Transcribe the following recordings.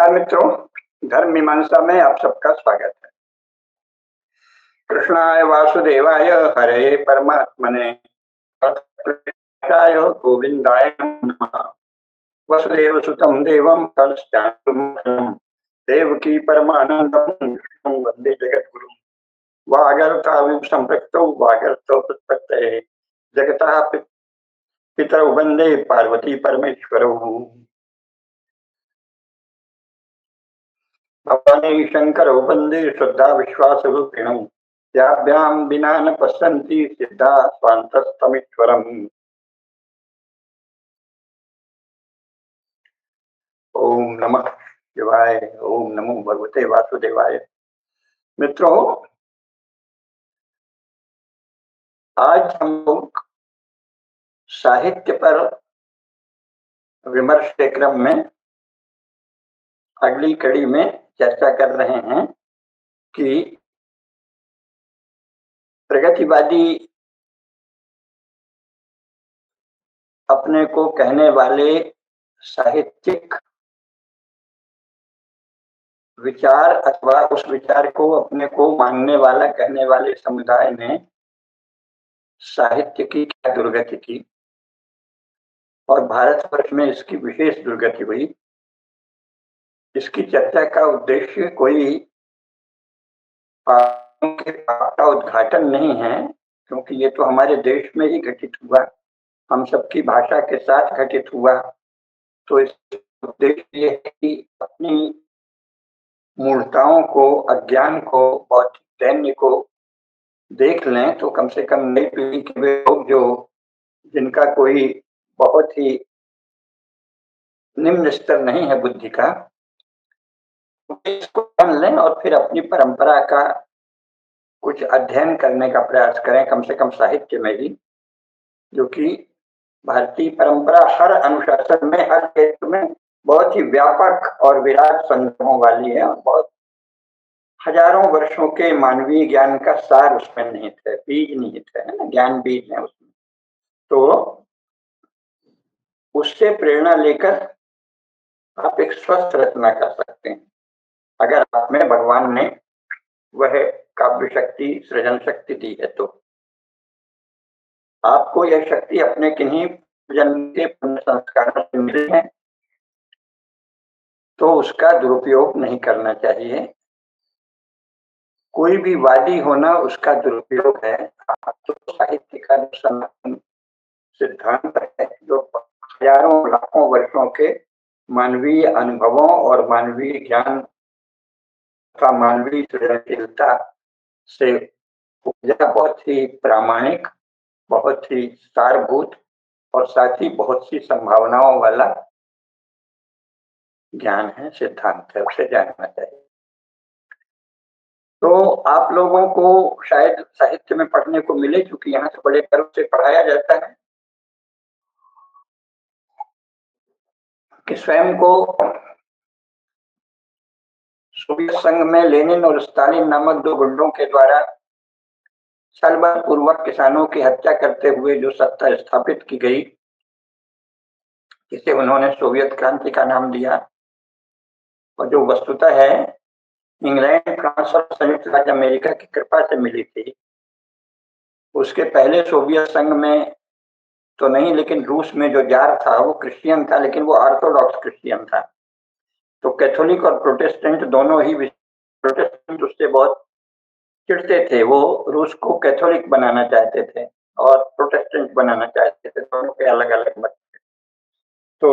नमस्कार मित्रों, धर्म मीमांसा में आप सबका स्वागत है। कृष्णाय वासुदेवाय हरे परमात्मने गोविंदाय नमः। वसुदेव सुतं देवं तस्यानुमतं देवकी परमानंदं कृष्णं वंदे जगद्गुरुं। वागर्ताविव संपृक्तौ वागर्तौ प्रत्यये जगतः पितरौ वंदे पार्वती परमेश्वरौ। भवानी शंकरौ वंदे श्रद्धा विश्वास रूपिणौ याभ्यां विना न पश्यन्ति सिद्धा स्वान्तस्तमीश्वरम्। ओम नमः शिवाय। ओम नमो भगवते वासुदेवाय। मित्रों, आज हम लोग साहित्य पर विमर्श के क्रम में अगली कड़ी में चर्चा कर रहे हैं कि प्रगतिवादी अपने को कहने वाले साहित्यिक विचार अथवा उस विचार को अपने को मानने वाला कहने वाले समुदाय ने साहित्य की क्या दुर्गति की और भारतवर्ष में इसकी विशेष दुर्गति हुई। इसकी चर्चा का उद्देश्य कोई पापों के पाप का उद्घाटन नहीं है, क्योंकि ये तो हमारे देश में ही घटित हुआ, हम सबकी भाषा के साथ घटित हुआ। तो इस उद्देश्य ये है कि अपनी मूर्खताओं को, अज्ञान को, बौद्धिक दैन्य को देख लें तो कम से कम नई पीढ़ी के वे लोग जो जिनका कोई बहुत ही निम्न स्तर नहीं है बुद्धि का, इसको जान लें और फिर अपनी परंपरा का कुछ अध्ययन करने का प्रयास करें, कम से कम साहित्य में ही, जो कि भारतीय परंपरा हर अनुशासन में, हर क्षेत्र में बहुत ही व्यापक और विराट संदर्भों वाली है और बहुत हजारों वर्षों के मानवीय ज्ञान का सार उसमें निहित है, बीज निहित है ना, ज्ञान बीज है उसमें। तो उससे प्रेरणा लेकर आप एक स्वस्थ रचना कर सकते हैं, अगर आप में भगवान ने वह काव्य शक्ति, सृजन शक्ति दी है। तो आपको यह शक्ति अपने किन्हीं जन्म के पुण्य संस्कारों से मिली है, तो उसका दुरुपयोग नहीं करना चाहिए। कोई भी वादी होना उसका दुरुपयोग है। तो साहित्य का सनातन सिद्धांत है, जो हजारों लाखों वर्षों के मानवीय अनुभवों और मानवीय ज्ञान का मानवीय सृजनशीलता से उपजा बहुत ही प्रामाणिक, बहुत ही सारभूत और साथ ही बहुत सी संभावनाओं वाला ज्ञान है, सिद्धांत है, उसे जानना चाहिए। तो आप लोगों को शायद साहित्य में पढ़ने को मिले, क्योंकि यहाँ से बड़े गर्व से पढ़ाया जाता है कि स्वयं को सोवियत संघ में लेनिन और स्टालिन नामक दो गुंडों के द्वारा छलबलपूर्वक किसानों की हत्या करते हुए जो सत्ता स्थापित की गई, जिसे उन्होंने सोवियत क्रांति का नाम दिया, और जो वस्तुतः है इंग्लैंड, फ्रांस और संयुक्त राज्य अमेरिका की कृपा से मिली थी। उसके पहले सोवियत संघ में तो नहीं, लेकिन रूस में जो जार था वो क्रिश्चियन था, लेकिन वो ऑर्थोडॉक्स क्रिश्चियन था। तो कैथोलिक और प्रोटेस्टेंट दोनों ही, प्रोटेस्टेंट उससे बहुत चिढ़ते थे, वो रूस को कैथोलिक बनाना चाहते थे और प्रोटेस्टेंट बनाना चाहते थे, दोनों के अलग अलग मत थे। तो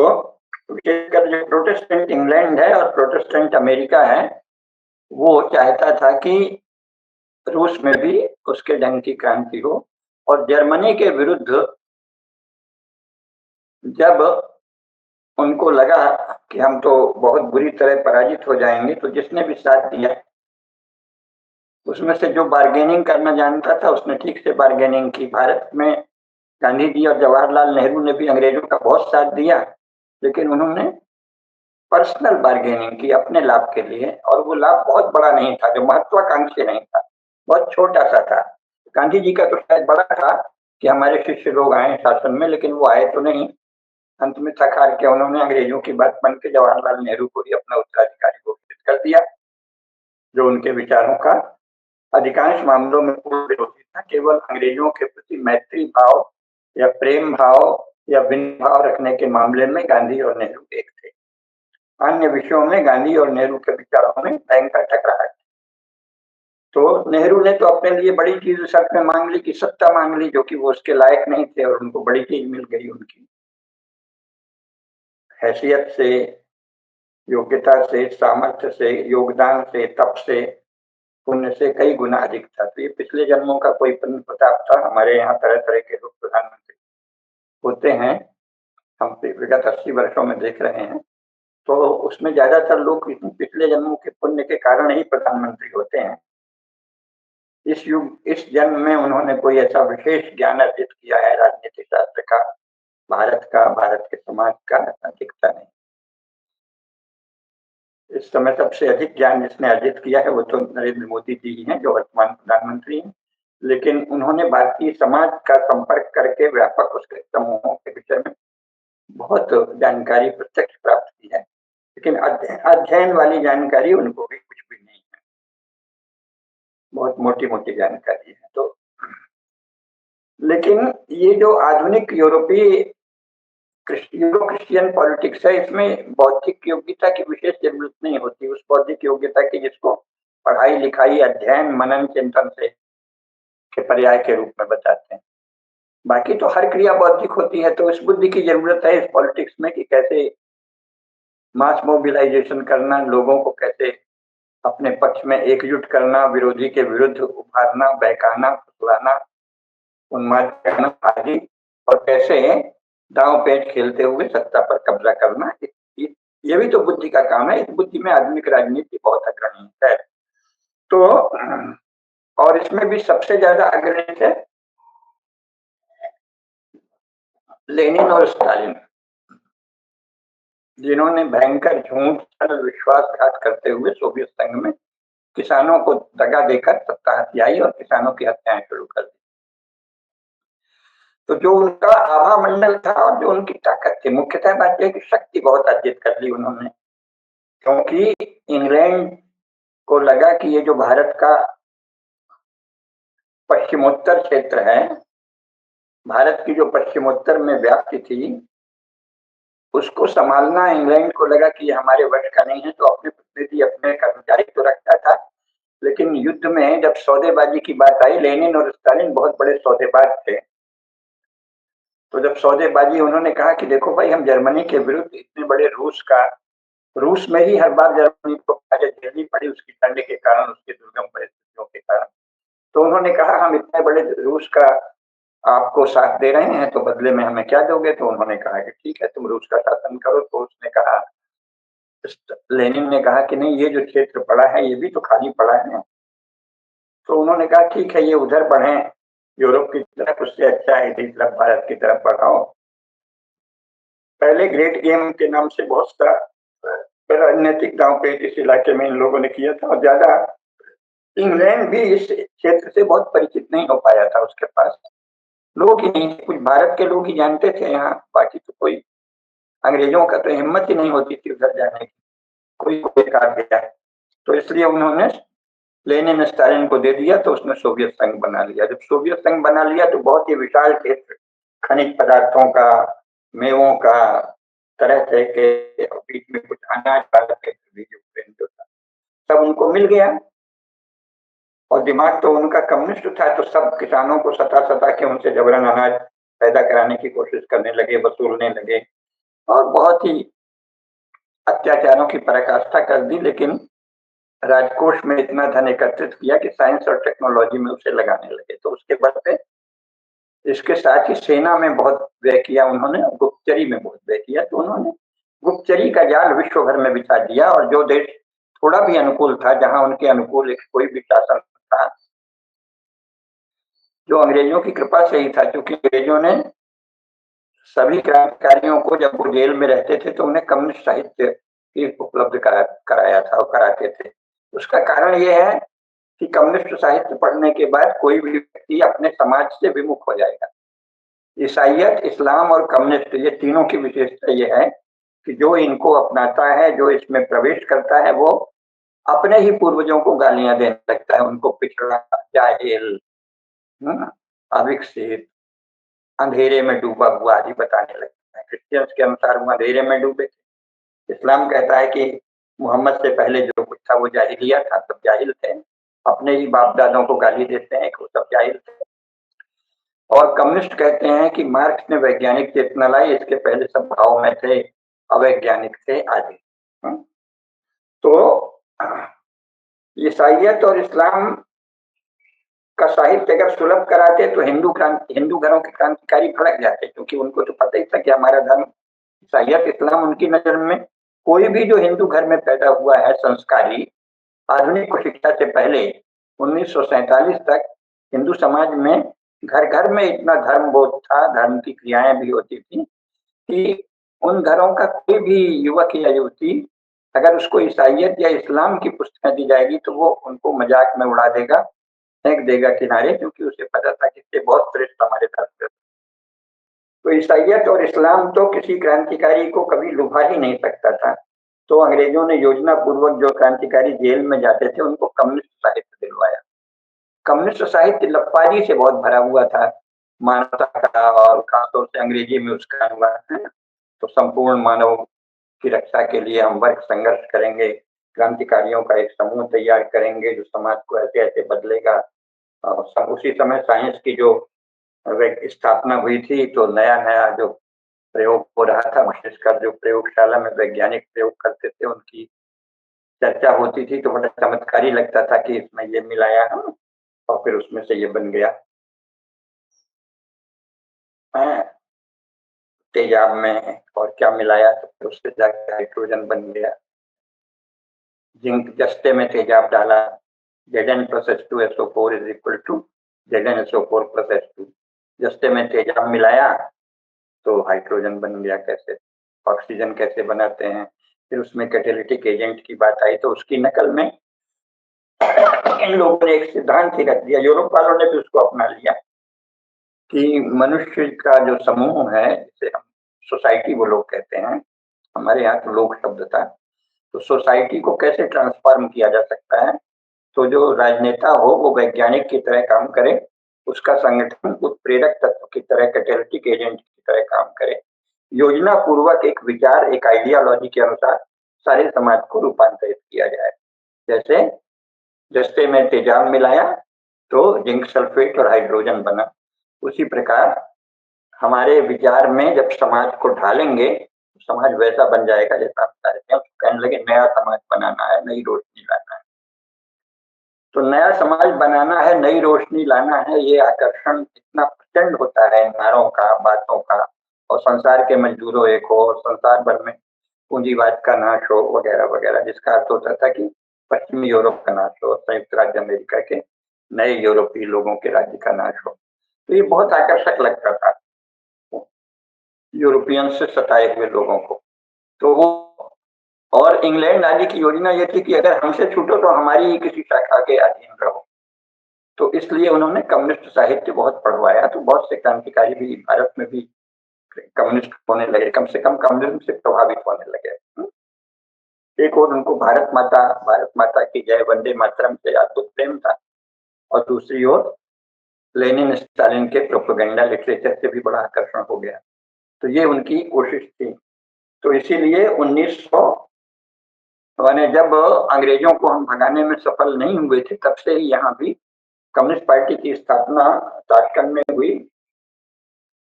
विशेषकर जो प्रोटेस्टेंट इंग्लैंड है और प्रोटेस्टेंट अमेरिका है, वो चाहता था कि रूस में भी उसके ढंग की क्रांति हो। और जर्मनी के विरुद्ध जब उनको लगा कि हम तो बहुत बुरी तरह पराजित हो जाएंगे, तो जिसने भी साथ दिया उसमें से जो बार्गेनिंग करना जानता था उसने ठीक से बार्गेनिंग की। भारत में गांधी जी और जवाहरलाल नेहरू ने भी अंग्रेजों का बहुत साथ दिया, लेकिन उन्होंने पर्सनल बार्गेनिंग की अपने लाभ के लिए, और वो लाभ बहुत बड़ा नहीं था, जो महत्वाकांक्षी नहीं था, बहुत छोटा सा था। गांधी जी का तो शायद बड़ा था कि हमारे शिष्य लोग आए शासन में, लेकिन वो आए तो नहीं। अंत में थक हार के उन्होंने अंग्रेजों की बात मान के जवाहरलाल नेहरू को ही अपना उत्तराधिकारी घोषित कर दिया, जो उनके विचारों का अधिकांश मामलों में पूर्ण विरोधी था। केवल अंग्रेजों के प्रति मैत्री भाव या प्रेम भाव या विनम्र भाव रखने के मामले में गांधी और नेहरू एक थे। अन्य विषयों में गांधी और नेहरू के विचारों में भयंकर टकराव। तो नेहरू ने तो अपने लिए बड़ी चीज शर्त में मांग ली कि सत्ता मांग ली, जो कि वो उसके लायक नहीं थे, और उनको बड़ी चीज मिल गई। उनकी हैसियत से, योग्यता से, सामर्थ्य से, योगदान से, तप से, पुण्य से कई गुना अधिक था। तो ये पिछले जन्मों का कोई पुण्य प्रताप था। हमारे यहाँ तरह तरह के लोग प्रधानमंत्री होते हैं, हम विगत 80 वर्षों में देख रहे हैं। तो उसमें ज्यादातर लोग पिछले जन्मों के पुण्य के कारण ही प्रधानमंत्री होते हैं। इस जन्म में उन्होंने कोई ऐसा विशेष ज्ञान अर्जित किया है राजनीति शास्त्र का, भारत का, भारत के समाज का, ऐसा दिखता नहीं। इस समय सबसे अधिक ज्ञान जिसने अर्जित किया है वो तो नरेंद्र मोदी जी ही हैं, जो वर्तमान प्रधानमंत्री हैं। लेकिन उन्होंने भारतीय समाज का संपर्क करके व्यापक उसके समूहों के विषय में बहुत जानकारी प्रत्यक्ष प्राप्त की है, लेकिन अध्ययन वाली जानकारी उनको भी कुछ भी नहीं है, बहुत मोटी मोटी जानकारी है। तो लेकिन ये जो आधुनिक यूरो क्रिश्चियन पॉलिटिक्स है, इसमें बौद्धिक योग्यता की विशेष जरूरत नहीं होती, उस बौद्धिक योग्यता की जिसको पढ़ाई लिखाई, अध्ययन, मनन, चिंतन से के पर्याय के रूप में बताते हैं। बाकी तो हर क्रिया बौद्धिक होती है। तो इस बुद्धि की जरूरत है इस पॉलिटिक्स में कि कैसे मास मोबिलाइजेशन करना, लोगों को कैसे अपने पक्ष में एकजुट करना, विरोधी के विरुद्ध उभारना, बहकाना, फुसलाना, उन्माद करना आदि, और कैसे दांव पेच खेलते हुए सत्ता पर कब्जा करना। ये भी तो बुद्धि का काम है। इस बुद्धि में आधुनिक राजनीति बहुत अग्रणी है। तो और इसमें भी सबसे ज्यादा अग्रणी है लेनिन और स्टालिन, जिन्होंने भयंकर झूठ, छल, विश्वासघात करते हुए सोवियत संघ में किसानों को दगा देकर सत्ता हथियाई और किसानों की हत्याएं शुरू कर दी। तो जो उनका आभा मंडल था और जो उनकी ताकत थी, मुख्यतः बात यह कि शक्ति बहुत अर्जित कर ली उन्होंने, क्योंकि इंग्लैंड को लगा कि ये जो भारत का पश्चिमोत्तर क्षेत्र है, भारत की जो पश्चिमोत्तर में व्याप्ति थी, उसको संभालना इंग्लैंड को लगा कि ये हमारे वश का नहीं है। तो अपने प्रतिनिधि, अपने कर्मचारी तो रखता था, लेकिन युद्ध में जब सौदेबाजी की बात आई, लेनिन और स्टालिन बहुत बड़े सौदेबाज थे। तो जब सौदेबाजी, उन्होंने कहा कि देखो भाई, हम जर्मनी के विरुद्ध इतने बड़े रूस में ही हर बार जर्मनी को झेलनी पड़ी उसकी ठंड के कारण, उसके दुर्गम परिस्थितियों के कारण। तो उन्होंने कहा हम इतने बड़े रूस का आपको साथ दे रहे हैं, तो बदले में हमें क्या दोगे? तो उन्होंने कहा कि ठीक है, तुम रूस का शासन करो। तो उसने कहा, लेनिन ने कहा कि नहीं, ये जो क्षेत्र पड़ा है ये भी तो खाली पड़ा है। तो उन्होंने कहा ठीक है, ये उधर बढ़े यूरोप की तरफ, उससे अच्छा है इसी तरफ भारत की तरफ बढ़ाओ। पहले ग्रेट गेम के नाम से बहुत सा राजनीतिक दांव पेच इस इलाके में इन लोगों ने किया था, और ज्यादा इंग्लैंड भी इस क्षेत्र से बहुत परिचित नहीं हो पाया था। उसके पास लोग ही नहीं, कुछ भारत के लोग ही जानते थे यहाँ, बाकी तो कोई, अंग्रेजों का तो हिम्मत ही नहीं होती थी उधर जाने की, कोई कोई कार गया। तो इसलिए उन्होंने लेनिन स्टालिन को दे दिया, तो उसने सोवियत संघ बना लिया। जब सोवियत संघ बना लिया तो बहुत ही विशाल क्षेत्र, खनिज पदार्थों का, मेवों का, तरह तरह के, बीच में कुछ अनाज वाला क्षेत्र भी जो था, सब उनको मिल गया। और दिमाग तो उनका कम्युनिस्ट था, तो सब किसानों को सता सता के उनसे जबरन अनाज पैदा कराने की कोशिश करने लगे, वसूलने लगे, और बहुत ही अत्याचारों की पराकाष्ठा कर दी। लेकिन राजकोष में इतना धन एकत्रित किया कि साइंस और टेक्नोलॉजी में उसे लगाने लगे। तो उसके बाद से इसके साथ ही सेना में बहुत व्यय किया उन्होंने, गुप्तचरी में बहुत व्यय किया। तो उन्होंने गुप्तचरी का जाल विश्व भर में बिछा दिया, और जो देश थोड़ा भी अनुकूल था, जहां उनके अनुकूल एक कोई भी शासन था, जो अंग्रेजों की कृपा से ही था, क्योंकि अंग्रेजों ने सभी क्रांतिकारियों को, जब वो जेल में रहते थे, तो उन्हें कम्युनिस्ट साहित्य ही उपलब्ध कराया था और कराते थे। उसका कारण ये है कि कम्युनिस्ट साहित्य पढ़ने के बाद कोई भी व्यक्ति अपने समाज से विमुख हो जाएगा। ईसाइयत, इस्लाम और कम्युनिस्ट, ये तीनों की विशेषता ये है कि जो इनको अपनाता है, जो इसमें प्रवेश करता है, वो अपने ही पूर्वजों को गालियां देने लगता है, उनको पिछड़ा, जाहिल, अविकसित, अंधेरे में डूबा हुआ आदि बताने लगता है। क्रिश्चियंस के अनुसार वो अंधेरे में डूबे थे। इस्लाम कहता है कि मोहम्मद से पहले जो कुछ था वो जाहिलिया था, सब जाहिल थे, अपने ही बाप दादों को गाली देते हैं कि वो सब जाहिल थे। और कम्युनिस्ट कहते हैं कि मार्क्स ने वैज्ञानिक चेतना लाई, इसके पहले सब भाव में थे, अवैज्ञानिक थे आदि। तो ईसाइयत और इस्लाम का साहित्य अगर सुलभ कराते तो हिंदू घरों के क्रांतिकारी भड़क जाते, क्योंकि उनको तो पता ही था कि हमारा धर्म ईसाइयत इस्लाम, उनकी नजर में कोई भी जो हिंदू घर में पैदा हुआ है संस्कारी, आधुनिक शिक्षा से पहले 1947 तक हिंदू समाज में घर घर में इतना धर्म बोध था, धर्म की क्रियाएं भी होती थी कि उन घरों का कोई भी युवक या युवती अगर उसको ईसाइयत या इस्लाम की पुस्तकें दी जाएगी तो वो उनको मजाक में उड़ा देगा, फेंक देगा किनारे, क्योंकि उसे पता था कि इससे बहुत श्रेष्ठ हमारे धर्म। तो ईसाइयत और इस्लाम तो किसी क्रांतिकारी को कभी लुभा ही नहीं सकता था। तो अंग्रेजों ने योजना पूर्वक जो क्रांतिकारी जेल में जाते थे उनको कम्युनिस्ट साहित्य दिलवाया। कम्युनिस्ट साहित्य लफारी से बहुत भरा हुआ था, मानवता का और खासतौर से अंग्रेजी में उसका अनुवाद है। तो संपूर्ण मानव की रक्षा के लिए हम वर्ग संघर्ष करेंगे, क्रांतिकारियों का एक समूह तैयार करेंगे जो समाज को ऐसे ऐसे बदलेगा। उसी समय साइंस की जो स्थापना हुई थी, तो नया नया जो प्रयोग हो रहा था, विशेषकर जो प्रयोगशाला में वैज्ञानिक प्रयोग करते थे उनकी चर्चा होती थी, तो बड़ा चमत्कारी लगता था कि इसमें ये मिलाया है और फिर उसमें से ये बन गया। तेजाब में और क्या मिलाया तो फिर उससे जाकर हाइड्रोजन बन गया। जिंक जस्ते में तेजाब डाला, Zn plus H2SO4 is equal to ZnSO4 plus H2। जस्ते में तेजाब मिलाया तो हाइड्रोजन बन गया। कैसे, ऑक्सीजन कैसे बनाते हैं। फिर उसमें कैटेलिटिक एजेंट की बात आई तो उसकी नकल में इन लोगों ने एक सिद्धांत ही रख दिया, यूरोप वालों ने भी उसको अपना लिया कि मनुष्य का जो समूह है, जिसे हम सोसाइटी वो लोग कहते हैं, हमारे यहाँ तो लोक शब्द था, तो सोसाइटी को कैसे ट्रांसफॉर्म किया जा सकता है। तो जो राजनेता हो वो वैज्ञानिक की तरह काम करे, उसका संगठन उत्प्रेरक तत्व की तरह, कैटेलिटिक एजेंट की तरह काम करे, योजना पूर्वक एक विचार, एक आइडियोलॉजी के अनुसार सारे समाज को रूपांतरित किया जाए। जैसे जस्ते में तेजाब मिलाया तो जिंक सल्फेट और हाइड्रोजन बना, उसी प्रकार हमारे विचार में जब समाज को ढालेंगे तो समाज वैसा बन जाएगा जैसा हम चाहते हैं। कहने लगे नया समाज बनाना है, नई रोशनी लाना है। तो नया समाज बनाना है, नई रोशनी लाना है, ये आकर्षण इतना प्रचंड होता है नारों का, बातों का, और संसार के मजदूरों एक हो और संसार भर में पूंजीवाद का नाश हो वगैरह वगैरह, जिसका अर्थ होता था कि पश्चिमी यूरोप का नाश हो, संयुक्त राज्य अमेरिका के नए यूरोपीय लोगों के राज्य का नाश हो। तो ये बहुत आकर्षक लगता था यूरोपियन से सताए हुए लोगों को। तो वो, और इंग्लैंड आदि की योजना ये थी कि अगर हमसे छूटो तो हमारी ही किसी शाखा के अधीन रहो। तो इसलिए उन्होंने कम्युनिस्ट साहित्य बहुत पढ़वाया, तो बहुत से क्रांतिकारी भी भारत में भी कम्युनिस्ट होने लगे, कम से कम कम्युनिज्म से प्रभावित होने लगे। एक और उनको भारत माता की जय, वंदे मातरम से अद्भुत प्रेम था, और दूसरी ओर लेनिन स्टालिन के प्रोपेगेंडा लिटरेचर से भी बड़ा आकर्षण हो गया। तो ये उनकी कोशिश थी। तो इसीलिए 1900 माने जब अंग्रेजों को हम भगाने में सफल नहीं हुए थे, तब से ही यहाँ भी कम्युनिस्ट पार्टी की स्थापना ताशकंद में हुई।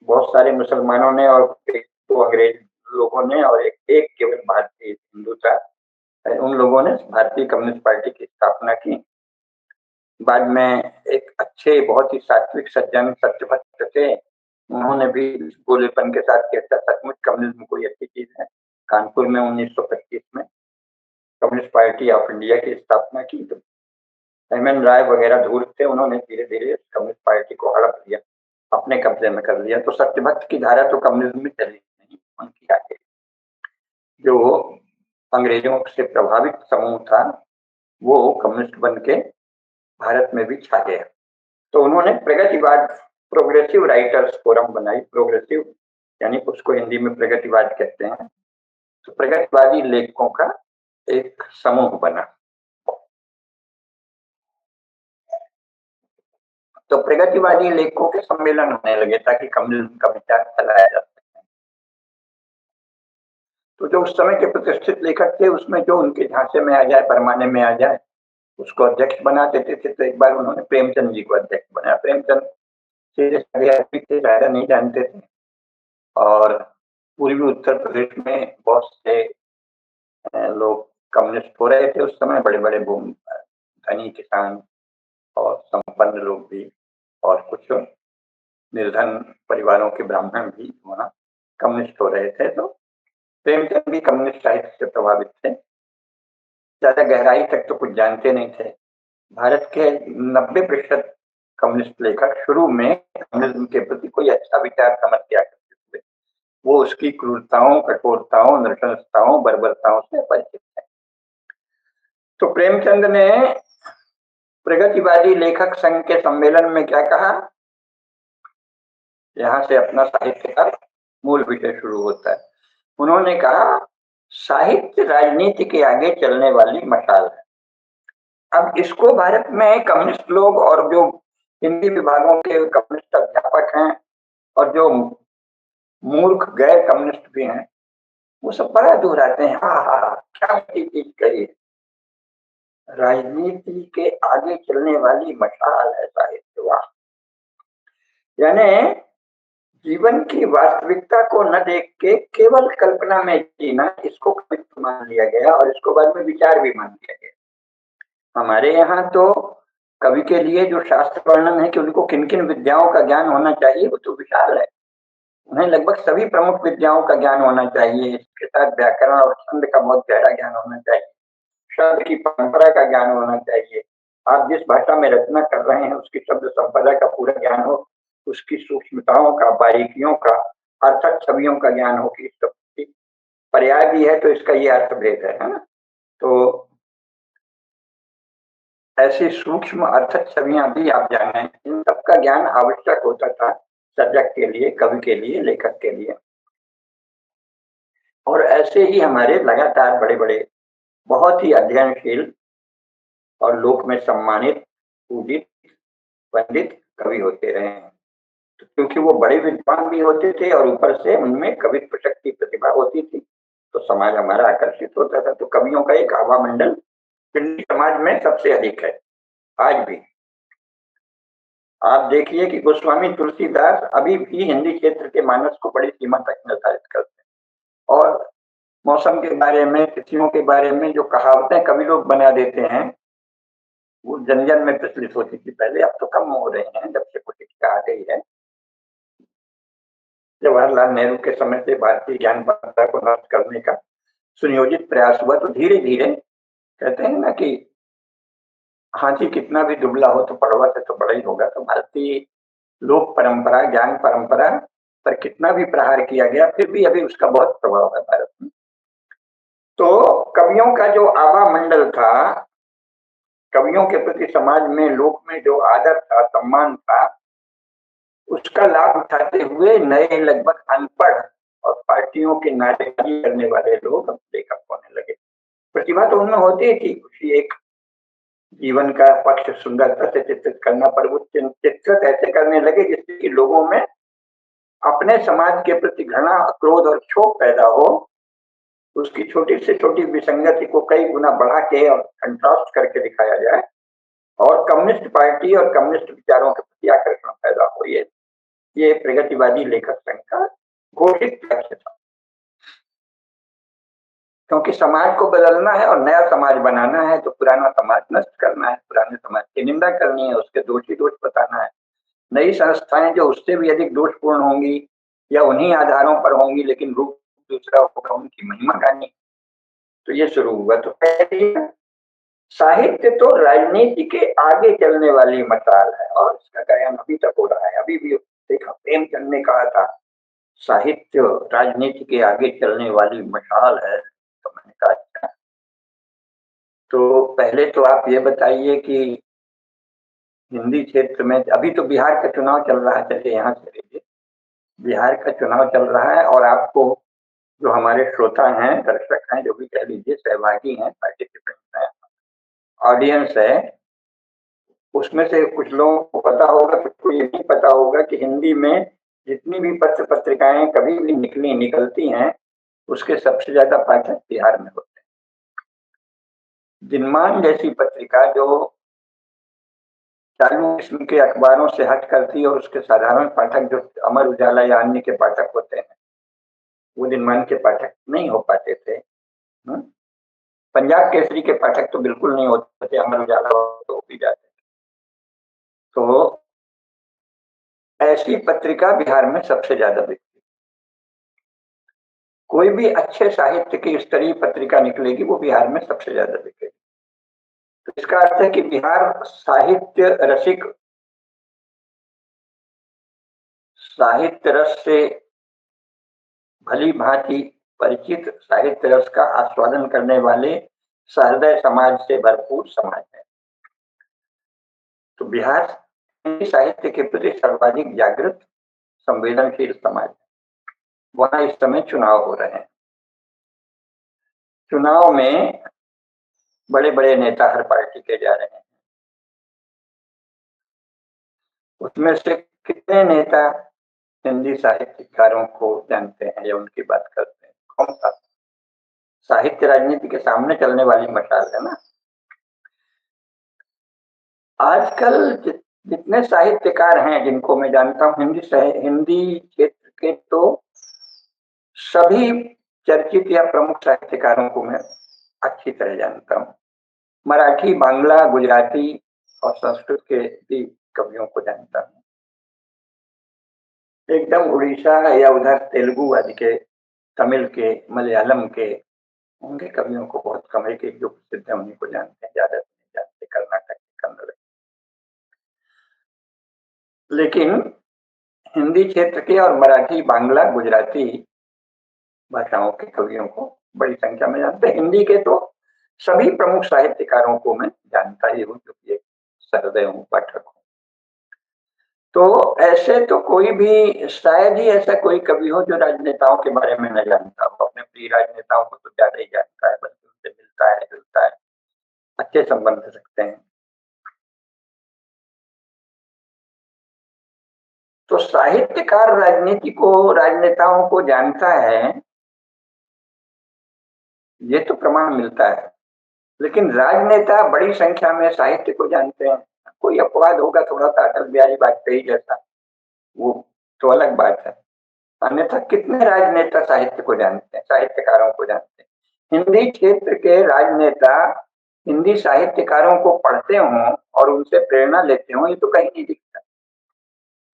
बहुत सारे मुसलमानों ने और एक दो अंग्रेज लोगों ने और एक केवल भारतीय हिंदू था, उन लोगों ने भारतीय कम्युनिस्ट पार्टी की स्थापना की। बाद में एक अच्छे, बहुत ही सात्विक सज्जन सत्यभक्त थे, उन्होंने भी गोलेपन के साथ कहता सचमुच कम्युनिज्म कोई अच्छी चीज है। कानपुर में 1925 में कम्युनिस्ट पार्टी ऑफ इंडिया की स्थापना की। तो एम.एन. राय वगैरह धूर्त थे, उन्होंने धीरे धीरे कम्युनिस्ट पार्टी को हड़प लिया, अपने कब्जे में कर लिया। तो सत्यभक्त की धारा तो कम्युनिज्म में चली नहीं, उनकी आगे जो अंग्रेजों से प्रभावित समूह था वो कम्युनिस्ट बन के भारत में भी छा गया। तो उन्होंने प्रगतिवाद प्रोग्रेसिव राइटर्स फोरम बनाई। प्रोग्रेसिव यानी उसको हिंदी में प्रगतिवाद कहते हैं। तो प्रगतिवादी लेखकों का एक समूह बना। तो प्रगतिवादी लेखकों के सम्मेलन होने लगे ताकि कम्युनिज्म का विचार फैलाया जा सके। तो जो उस समय के प्रतिष्ठित लेखक थे उसमें जो उनके झांसे में आ जाए, पैमाने में आ जाए, उसको अध्यक्ष बना देते थे। तो एक बार उन्होंने प्रेमचंद जी को अध्यक्ष बनाया। प्रेमचंद सीधे साधे आदमी थे, ज्यादा नहीं जानते थे, और पूर्वी उत्तर प्रदेश में बहुत से लोग कम्युनिस्ट हो रहे थे उस समय। बड़े बड़े धनी किसान और संपन्न लोग भी, और कुछ निर्धन परिवारों के ब्राह्मण भी वहाँ कम्युनिस्ट हो रहे थे। तो प्रेमचंद भी कम्युनिस्ट साहित्य से प्रभावित थे। ज्यादा गहराई तक तो कुछ जानते नहीं थे। भारत के 90% कम्युनिस्ट लेखक शुरू में कम्युनिज्म के प्रति कोई अच्छा विचार समझ के आकर्षित हुए। वो उसकी क्रूरताओं, कठोरताओं, नृशंसताओं, बर्बरताओं से परिचित है। तो प्रेमचंद ने प्रगतिवादी लेखक संघ के सम्मेलन में क्या कहा? यहाँ से अपना साहित्य का मूल विषय शुरू होता है। उन्होंने कहा, साहित्य राजनीति के आगे चलने वाली मशाल है। अब इसको भारत में कम्युनिस्ट लोग और जो हिंदी विभागों के कम्युनिस्ट अध्यापक हैं और जो मूर्ख गैर कम्युनिस्ट भी हैं, वो सब बड़ा दोहराते हैं। हाँ हाँ हाँ, क्या चीज कही, राजनीति के आगे चलने वाली मशाल है साहित्य। वाह! यानी जीवन की वास्तविकता को न देख के केवल कल्पना में जीना, इसको कवित्व मान लिया गया और इसको बाद में विचार भी मान लिया गया। हमारे यहाँ तो कवि के लिए जो शास्त्र वर्णन है कि उनको किन किन विद्याओं का ज्ञान होना चाहिए, वो तो विशाल है। उन्हें लगभग सभी प्रमुख विद्याओं का ज्ञान होना चाहिए। इसके साथ व्याकरण और छंद का बहुत गहरा ज्ञान होना चाहिए, शब्द की परंपरा का ज्ञान होना चाहिए। आप जिस भाषा में रचना कर रहे हैं उसकी शब्द संपदा का पूरा ज्ञान हो, उसकी सूक्ष्मताओं का, बारीकियों का, अर्थक छवियों का ज्ञान हो कि इस शब्द की पर्याय भी है तो इसका ये अर्थ भेद है ना। तो ऐसी सूक्ष्म अर्थक छवियां भी आप जाने, इन सबका ज्ञान आवश्यक होता था सर्जक के लिए, कवि के लिए, लेखक के लिए। और ऐसे ही हमारे लगातार बड़े बड़े बहुत ही अध्ययनशील और लोक में सम्मानित, पूजित, पंडित कवि होते रहे हैं। तो क्योंकि वो बड़े विद्वान भी होते थे और ऊपर से उनमें कवित्व शक्ति, प्रतिभा होती थी, तो समाज हमारा आकर्षित होता था। तो कवियों का एक आभा मंडल पिंडी समाज में सबसे अधिक है आज भी। आप देखिए कि गोस्वामी तुलसीदास अभी भी हिंदी क्षेत्र के मानस को बड़ी सीमा तक निर्धारित करते हैं। और मौसम के बारे में, तिथियों के बारे में जो कहावतें कवि लोग बना देते हैं, वो जन जन में प्रचलित होती थी पहले, अब तो कम हो रहे हैं जब से कुछ आ गई है। जवाहरलाल नेहरू के समय से भारतीय ज्ञान परंपरा को नष्ट करने का सुनियोजित प्रयास हुआ। तो धीरे धीरे, कहते हैं ना कि हाथी कितना भी दुबला हो तो पड़वा से तो बड़ा ही होगा। तो भारतीय लोक परंपरा, ज्ञान परंपरा पर कितना भी प्रहार किया गया, फिर भी अभी उसका बहुत प्रभाव है भारत में। तो कवियों का जो आभा मंडल था, कवियों के प्रति समाज में, लोक में जो आदर था, सम्मान था, उसका लाभ उठाते हुए नए लगभग अनपढ़ और पार्टियों के नारेबाजी करने वाले लोग अब लेखक होने लगे। प्रतिभा तो उनमें होती थी, उसी एक जीवन का पक्ष सुंदरता से चित्रित करना, पर वो चित्रित ऐसे करने लगे जिससे कि लोगों में अपने समाज के प्रति घृणा, क्रोध और क्षोभ पैदा हो। उसकी छोटी से छोटी विसंगति को कई गुना बढ़ा के और कंट्रास्ट करके दिखाया जाए, और कम्युनिस्ट पार्टी और कम्युनिस्ट विचारों के प्रति आकर्षण पैदा हो। ये प्रगतिवादी लेखक संघ का घोषित लक्ष्य था। क्योंकि समाज को बदलना है और नया समाज बनाना है, तो पुराना समाज नष्ट करना है, पुराने समाज की निंदा करनी है, उसके दोषी दोष बताना है। नई संस्थाएं जो उससे भी अधिक दोषपूर्ण होंगी या उन्हीं आधारों पर होंगी लेकिन रूप दूसरा होगा, उनकी महिमा गानी। तो ये शुरू हुआ। तो पहले साहित्य तो राजनीति के आगे चलने वाली मशाल है और इसका गायन अभी तक हो रहा है। अभी भी देखा, प्रेमचंद ने कहा था साहित्य राजनीति के आगे चलने वाली मशाल है। तो मैंने कहा अच्छा, तो पहले तो आप ये बताइए कि हिंदी क्षेत्र में अभी तो बिहार का चुनाव चल रहा है, चलिए यहाँ से लीजिए, बिहार का चुनाव चल रहा है और आपको जो हमारे श्रोता हैं, दर्शक हैं, जो भी कह लीजिए, सहभागी हैं, पार्टिसिपेंट हैं, ऑडियंस है, उसमें से कुछ लोगों को पता होगा, कुछ को ये नहीं पता होगा कि हिंदी में जितनी भी पत्र पत्रिकाएं कभी भी निकलती हैं, उसके सबसे ज्यादा पाठक बिहार में होते हैं। दिनमान जैसी पत्रिका जो चालू किस्म के अखबारों से हट करती है और उसके साधारण पाठक जो अमर उजाला या अन्य के पाठक होते हैं, वो दिनमान के पाठक नहीं हो पाते थे। पंजाब केसरी के पाठक तो बिल्कुल नहीं होते थे, अमर उजाला तो हो भी जाते थे। तो ऐसी पत्रिका बिहार में सबसे ज्यादा बिकती। कोई भी अच्छे साहित्य की स्तरीय पत्रिका निकलेगी वो बिहार में सबसे ज्यादा बिकेगी। तो इसका अर्थ है कि बिहार साहित्य रस से भली भांति परिचित, साहित्य रस का आस्वादन करने वाले सहृदय समाज से भरपूर समाज है। तो बिहार साहित्य के प्रति सर्वाधिक जागृत संवेदनशील समाज है। वहां इस समय चुनाव हो रहे हैं। चुनाव में बड़े बड़े नेता हर पार्टी के जा रहे हैं। उसमें से कितने नेता हिंदी साहित्यकारों को जानते हैं या उनकी बात करते हैं? कौन सा? साहित्य राजनीति के सामने चलने वाली मशाल है ना। आजकल जितने साहित्यकार हैं जिनको मैं जानता हूँ हिंदी क्षेत्र के, तो सभी चर्चित या प्रमुख साहित्यकारों को मैं अच्छी तरह जानता हूँ। मराठी, बांग्ला, गुजराती और संस्कृत के भी कवियों को जानता हूँ। एकदम उड़ीसा या उधर तेलुगु आदि के, तमिल के, मलयालम के, उनके कवियों को बहुत कम है कि जो प्रसिद्ध है उन्हीं को जानते हैं, ज्यादा नहीं जानते। कर्नाटक के, कन्नड़। लेकिन हिंदी क्षेत्र के और मराठी, बांग्ला, गुजराती भाषाओं के कवियों को बड़ी संख्या में जानते हैं। हिंदी के तो सभी प्रमुख साहित्यकारों को मैं जानता ही हूँ, क्योंकि एक सहृदय हूँ, पाठक हूँ। तो ऐसे तो कोई भी, शायद ही ऐसा कोई कवि हो जो राजनेताओं के बारे में न जानता हो। अपने प्रिय राजनेताओं को तो ज्यादा ही जानता है, बल्कि उनसे मिलता है, जुलता है, अच्छे संबंध रखते हैं। तो साहित्यकार राजनेताओं को जानता है, ये तो प्रमाण मिलता है। लेकिन राजनेता बड़ी संख्या में साहित्य को जानते हैं। कोई अपवाद होगा थोड़ा सा, अटल बिहारी वाजपेयी जैसा, वो तो अलग बात है। अन्यथा कितने राजनेता साहित्य को जानते हैं, साहित्यकारों को जानते हैं? हिंदी क्षेत्र के राजनेता हिंदी साहित्यकारों को पढ़ते हों और उनसे प्रेरणा लेते हों, ये तो कहीं नहीं दिखता,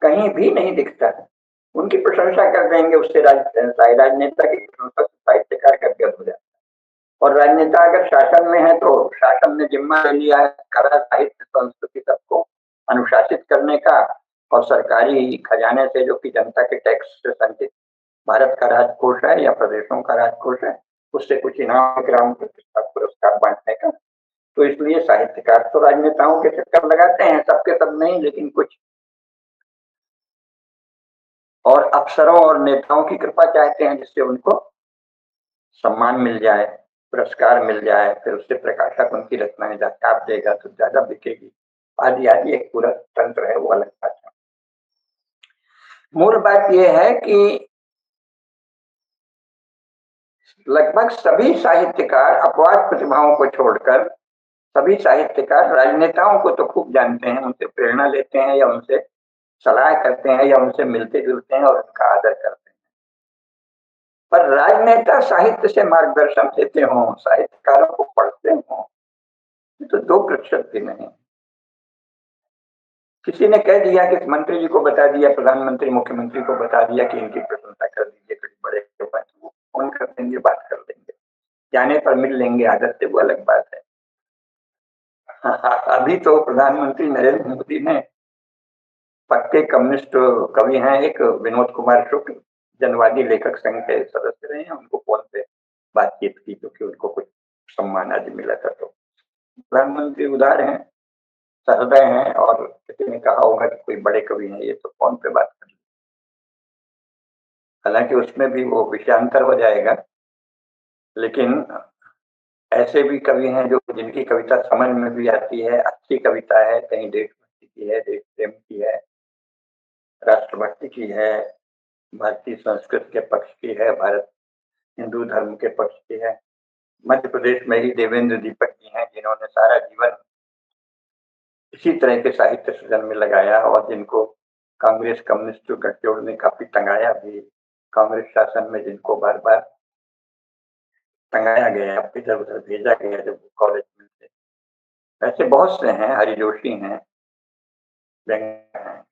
कहीं भी नहीं दिखता। उनकी प्रशंसा कर देंगे, उससे राजनेता की प्रशंसा साहित्यकार का गद हो जाता है। और राजनेता अगर शासन में है तो शासन ने जिम्मा ले लिया है कला, साहित्य, संस्कृति सबको अनुशासित करने का, और सरकारी खजाने से, जो कि जनता के टैक्स से संचित भारत का राजकोष है या प्रदेशों का राजकोष है, उससे कुछ इनाम, विराम, प्रतिष्ठा, पुरस्कार बांटने का। तो इसलिए साहित्यकार तो राजनेताओं के चक्कर लगाते हैं, सबके सब नहीं, लेकिन कुछ, और अफसरों और नेताओं की कृपा चाहते हैं जिससे उनको सम्मान मिल जाए, पुरस्कार मिल जाए, फिर उससे प्रकाशक उनकी रचनाएं छाप देगा तो ज्यादा बिकेगी, आदि आदि एक पूरा तंत्र है, वो अलग बात है। मूल बात यह है कि लगभग सभी साहित्यकार, अपवाद प्रतिभाओं को छोड़कर सभी साहित्यकार राजनेताओं को तो खूब जानते हैं, उनसे प्रेरणा लेते हैं या उनसे सलाह करते हैं या उनसे मिलते जुलते हैं और उनका आदर करते हैं। पर राजनेता साहित्य से मार्गदर्शन देते हों, साहित्यकारों को पढ़ते हों, तो 2% भी नहीं। किसी ने कह दिया कि मंत्री जी को बता दिया, प्रधानमंत्री, मुख्यमंत्री को बता दिया कि इनकी प्रशंसा कर दीजिए, कभी बड़े फोन कर देंगे, बात कर देंगे, जाने पर मिल लेंगे आदत से, वो अलग बात है। अभी तो प्रधानमंत्री नरेंद्र मोदी ने, पक्के कम्युनिस्ट कवि हैं एक, विनोद कुमार शुक्ल, जनवादी लेखक संघ के सदस्य रहे हैं, उनको फोन पे बातचीत की क्योंकि उनको कुछ सम्मान आदि मिला था। तो प्रधानमंत्री उदार हैं, सहृदय हैं और किसी ने कहा होगा कि कोई बड़े कवि हैं, ये तो फ़ोन पे बात कर ली। हालाँकि उसमें भी वो विषयांतर हो जाएगा, लेकिन ऐसे भी कवि हैं जो जिनकी कविता समझ में भी आती है, अच्छी कविता है, कहीं देशभक्ति की है, देश प्रेम की है, राष्ट्रभक्ति की है, भारतीय संस्कृति के पक्ष की है, भारत हिंदू धर्म के पक्ष की है। मध्य प्रदेश में ही देवेंद्र दीपक जी हैं जिन्होंने सारा जीवन इसी तरह के साहित्य सृजन में लगाया और जिनको कांग्रेस कम्युनिस्ट गठजोड़ ने काफी टंगाया भी। कांग्रेस शासन में जिनको बार बार टंगाया गया, इधर उधर भेजा गया जब वो कॉलेज में थे। ऐसे बहुत से हैं, हरि जोशी हैं, व्यंग हैं,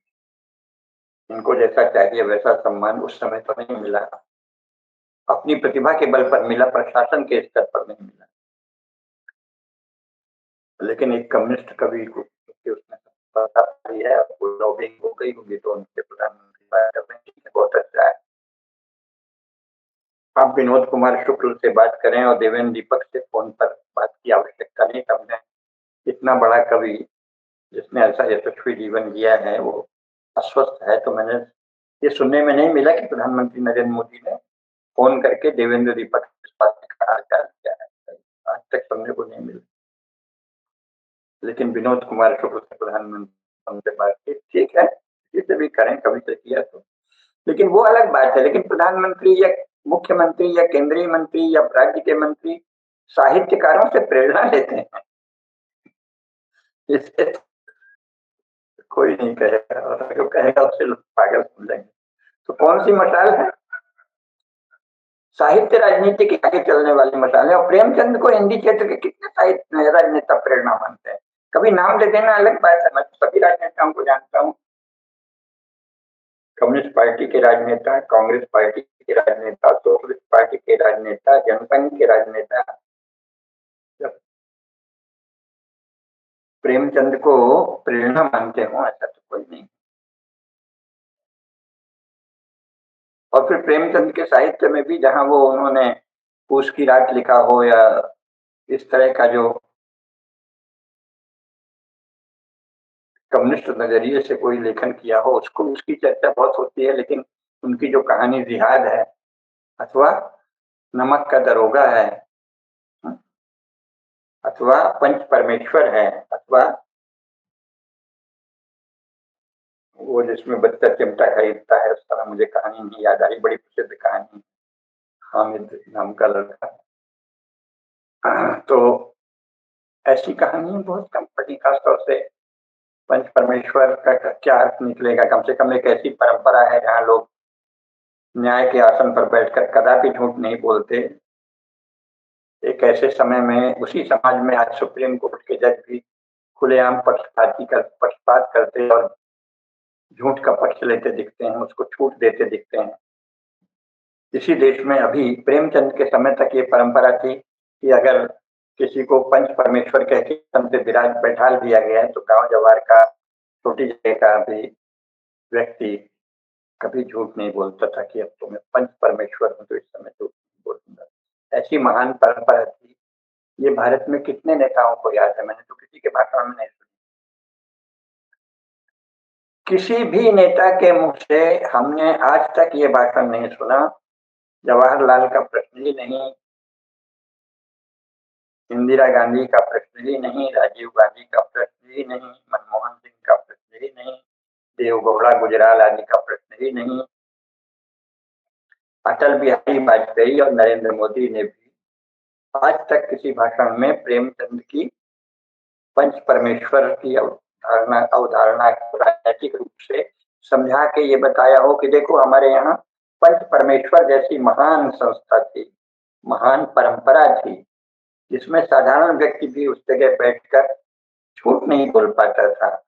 इनको जैसा चाहिए वैसा सम्मान उस समय तो नहीं मिला, अपनी प्रतिभा के बल पर मिला, प्रशासन के स्तर पर नहीं मिला। लेकिन एक कम्युनिस्ट कवि को उसने सफलता पाई है, वो लॉबिंग हो गई होगी तो उनके प्रधानमंत्री बात कर रहे हैं, बहुत अच्छा है। आप विनोद कुमार शुक्ल से बात करें और देवेंद्र दीपक से फोन पर बात की आवश्यकता नहीं समझें। इतना बड़ा कवि जिसने ऐसा यशस्वी जीवन जिया है वो अस्वस्थ है, तो मैंने ये सुनने में नहीं मिला कि प्रधानमंत्री नरेंद्र मोदी ने फोन करके देवेंद्र दीपक इस बात का हालचाल किया है, आज तक सुनने को नहीं मिला। लेकिन विनोद कुमार शुक्ल से प्रधानमंत्री से बात की, ठीक है, किसी भी करें, कभी से किया तो, लेकिन वो अलग बात है। लेकिन प्रधानमंत्री या मुख्यमंत्री या केंद्रीय मंत्री या राज्य के मंत्री साहित्यकारों से प्रेरणा लेते हैं, इससे कोई नहीं कहेगा, और जो कहेगा उससे लोग पागल समझेंगे। तो कौन सी मशाल है? साहित्य राजनीति के आगे चलने वाली मशाल है। और प्रेमचंद को हिंदी क्षेत्र के कितने साहित्य राजनेता प्रेरणा मानते हैं। कभी नाम ले देना अलग बात है, मैं तो सभी राजनेताओं को जानता हूँ, कम्युनिस्ट पार्टी के राजनेता, कांग्रेस पार्टी के राजनेता, सोशलिस्ट पार्टी के राजनेता, जनसंघ के राजनेता, प्रेमचंद को प्रेरणा मानते हो ऐसा तो कोई नहीं। और फिर प्रेमचंद के साहित्य में भी जहां वो उन्होंने पूस की रात लिखा हो या इस तरह का जो कम्युनिस्ट नजरिए से कोई लेखन किया हो, उसको उसकी चर्चा बहुत होती है। लेकिन उनकी जो कहानी जिहाद है अथवा नमक का दरोगा है, अथवा पंच परमेश्वर है, अथवा वो जिसमें बच्चा चिमटा खरीदता है, उस तरह मुझे कहानी नहीं याद आई, बड़ी प्रसिद्ध कहानी, हामिद नाम का लड़का। तो ऐसी कहानी बहुत कम पढ़ी, खासतौर से पंच परमेश्वर का क्या अर्थ निकलेगा। कम से कम एक ऐसी परंपरा है जहां लोग न्याय के आसन पर बैठकर कदापि झूठ नहीं बोलते। एक ऐसे समय में उसी समाज में आज सुप्रीम कोर्ट के जज भी खुलेआम पक्षपात करते और झूठ का पक्ष लेते दिखते हैं, उसको छूट देते दिखते हैं। इसी देश में अभी प्रेमचंद के समय तक ये परंपरा थी कि अगर किसी को पंच परमेश्वर कह के पे विराज बैठाल दिया गया है तो गांव जवार का, छोटी जगह का भी व्यक्ति कभी झूठ नहीं बोलता था कि अब तो मैं पंच परमेश्वर हूं तो इस समय झूठ नहीं बोलूंगा। ऐसी महान परंपरा थी। ये भारत में कितने नेताओं को याद है? मैंने तो किसी के भाषण में नहीं सुनी, किसी भी नेता के मुंह से हमने आज तक ये भाषण नहीं सुना, जवाहरलाल का प्रश्न ही नहीं, इंदिरा गांधी का प्रश्न ही नहीं, राजीव गांधी का प्रश्न ही नहीं, मनमोहन सिंह का प्रश्न ही नहीं, देवगौड़ा गुजराल आदि का प्रश्न ही नहीं, अटल बिहारी वाजपेयी और नरेंद्र मोदी ने भी आज तक किसी भाषण में प्रेमचंद की पंच परमेश्वर की अवधारणा को राजनीतिक रूप से समझा के ये बताया हो कि देखो हमारे यहाँ पंच परमेश्वर जैसी महान संस्था थी, महान परंपरा थी, जिसमें साधारण व्यक्ति भी उस जगह बैठकर झूठ नहीं बोल पाता था।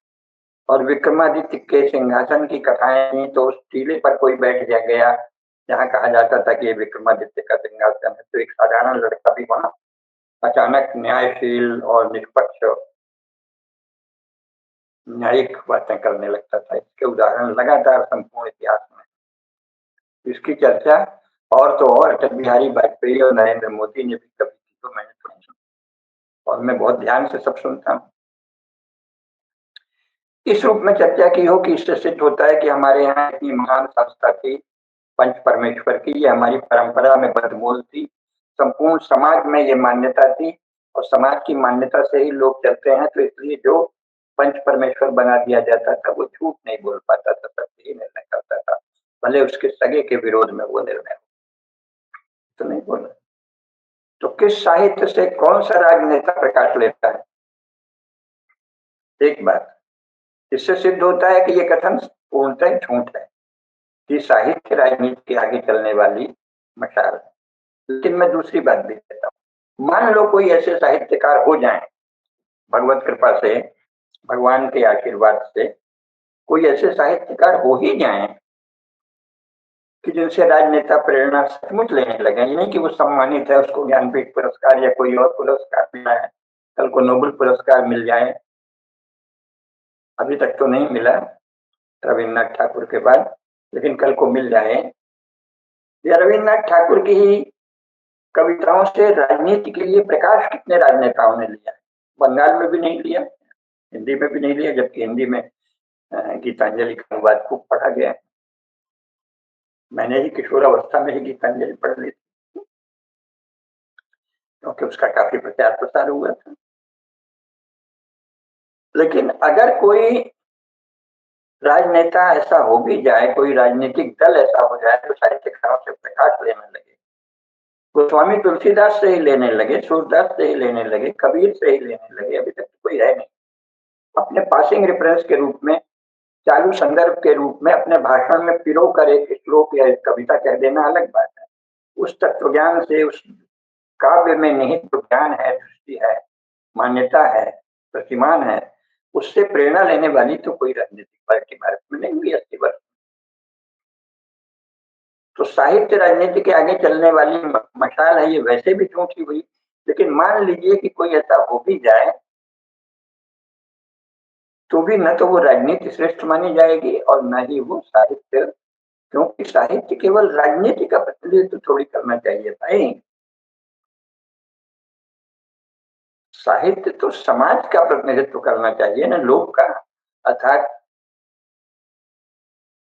और विक्रमादित्य के सिंहासन की कथाएं थी तो उस टीले पर कोई बैठ जा गया जहाँ कहा जाता था कि ये विक्रमादित्य का सिंहासन है, तो एक साधारण लड़का भी वहां अचानक न्यायशील और निष्पक्ष न्यायिक बातें करने लगता था। इसके उदाहरण लगातार संपूर्ण इतिहास में, इसकी चर्चा और तो और अटल बिहारी वाजपेयी और नरेंद्र मोदी ने भी कभी की तो मैंने तो नहीं सुनी, और मैं बहुत ध्यान से सब सुनता हूँ। इस रूप में चर्चा की हो कि इससे सिद्ध होता है कि हमारे यहाँ इतनी महान संस्था थी पंच परमेश्वर की, ये हमारी परंपरा में बदमूल थी, संपूर्ण समाज में ये मान्यता थी और समाज की मान्यता से ही लोग चलते हैं, तो इसलिए जो पंच परमेश्वर बना दिया जाता था वो झूठ नहीं बोल पाता था, सत्य ही निर्णय करता था, भले उसके सगे के विरोध में वो निर्णय तो नहीं बोला। तो किस साहित्य से कौन सा राजनेता प्रकाश लेता है? एक बात इससे सिद्ध होता है कि ये कथन पूर्णतः झूठ है कि साहित्य राजनीति के आगे चलने वाली मशाल है। लेकिन मैं दूसरी बात भी कहता हूँ, मान लो कोई ऐसे साहित्यकार हो जाए, भगवत कृपा से, भगवान के आशीर्वाद से कोई ऐसे साहित्यकार हो ही जाए कि जिनसे राजनेता प्रेरणा सचमुच लेने लगे, ये नहीं कि वो सम्मानित है, उसको ज्ञानपीठ पुरस्कार या कोई और पुरस्कार मिला है, कल को नोबेल पुरस्कार मिल जाए, अभी तक तो नहीं मिला रविन्द्रनाथ ठाकुर के बाद, लेकिन कल को मिल जाए। या रविन्द्रनाथ ठाकुर की ही कविताओं से राजनीति के लिए प्रकाश कितने राजनेताओं ने लिया? बंगाल में भी नहीं लिया, हिंदी में भी नहीं लिया, जबकि हिंदी में गीतांजलि का अनुवाद खूब पढ़ा गया। मैंने ही किशोरावस्था में ही गीतांजलि पढ़ ली थी, क्योंकि उसका काफी प्रचार प्रसार हुआ था। लेकिन अगर कोई राजनेता ऐसा हो भी जाए, कोई राजनीतिक दल ऐसा हो जाए तो साहित्यकारों से प्रकाश लेने लगे, गोस्वामी तुलसीदास से ही लेने लगे, सूरदास से ही लेने लगे, कबीर से ही लेने लगे, अभी तक तो कोई है नहीं। अपने पासिंग रेफरेंस के रूप में, चालू संदर्भ के रूप में अपने भाषण में पिरो कर एक श्लोक या एक कविता कह देना अलग बात है। उस तत्व ज्ञान से, उस काव्य में निहित जो ज्ञान है, दृष्टि है, मान्यता है, प्रतिमान है, उससे प्रेरणा लेने वाली तो कोई राजनीतिक पार्टी भारत में नहीं हुई 80 वर्ष। तो साहित्य राजनीति के आगे चलने वाली मशाल है, ये वैसे भी झूठी हुई। लेकिन मान लीजिए कि कोई ऐसा हो भी जाए तो भी न तो वो राजनीति श्रेष्ठ मानी जाएगी और न ही वो साहित्य, क्योंकि साहित्य केवल राजनीति का प्रतिनिधित्व थोड़ी करना चाहिए भाई। साहित्य तो समाज का प्रतिनिधित्व करना चाहिए ना, लोग का। अर्थात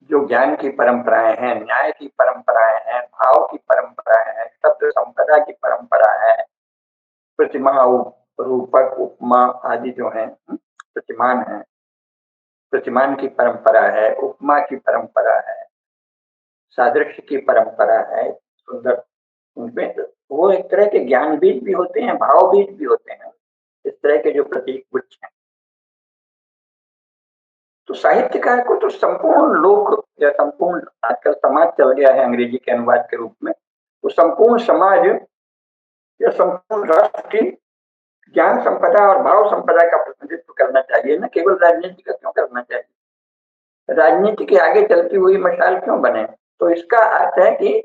जो ज्ञान की परंपराएं हैं, न्याय की परंपराएं हैं, भाव की परंपराएं हैं, शब्द संपदा की परंपरा है, प्रतिमा, रूपक, उपमा आदि जो है, प्रतिमान है, प्रतिमान की परंपरा है, उपमा की परंपरा है, सादृश्य की परंपरा है, सुंदर, उनमें वो एक तरह के ज्ञान बीज भी होते हैं, भाव बीज भी होते हैं, इस तरह के जो प्रतीक गुच्छ हैं। तो साहित्यकार को तो संपूर्ण लोक या संपूर्ण, आजकल समाज चल गया है अंग्रेजी के अनुवाद के रूप में, तो संपूर्ण समाज या संपूर्ण राष्ट्र की ज्ञान संपदा और भाव संपदा का प्रतिनिधित्व करना चाहिए, ना केवल राजनीति का क्यों करना चाहिए? राजनीति के आगे चलती हुई मशाल क्यों बने? तो इसका अर्थ है कि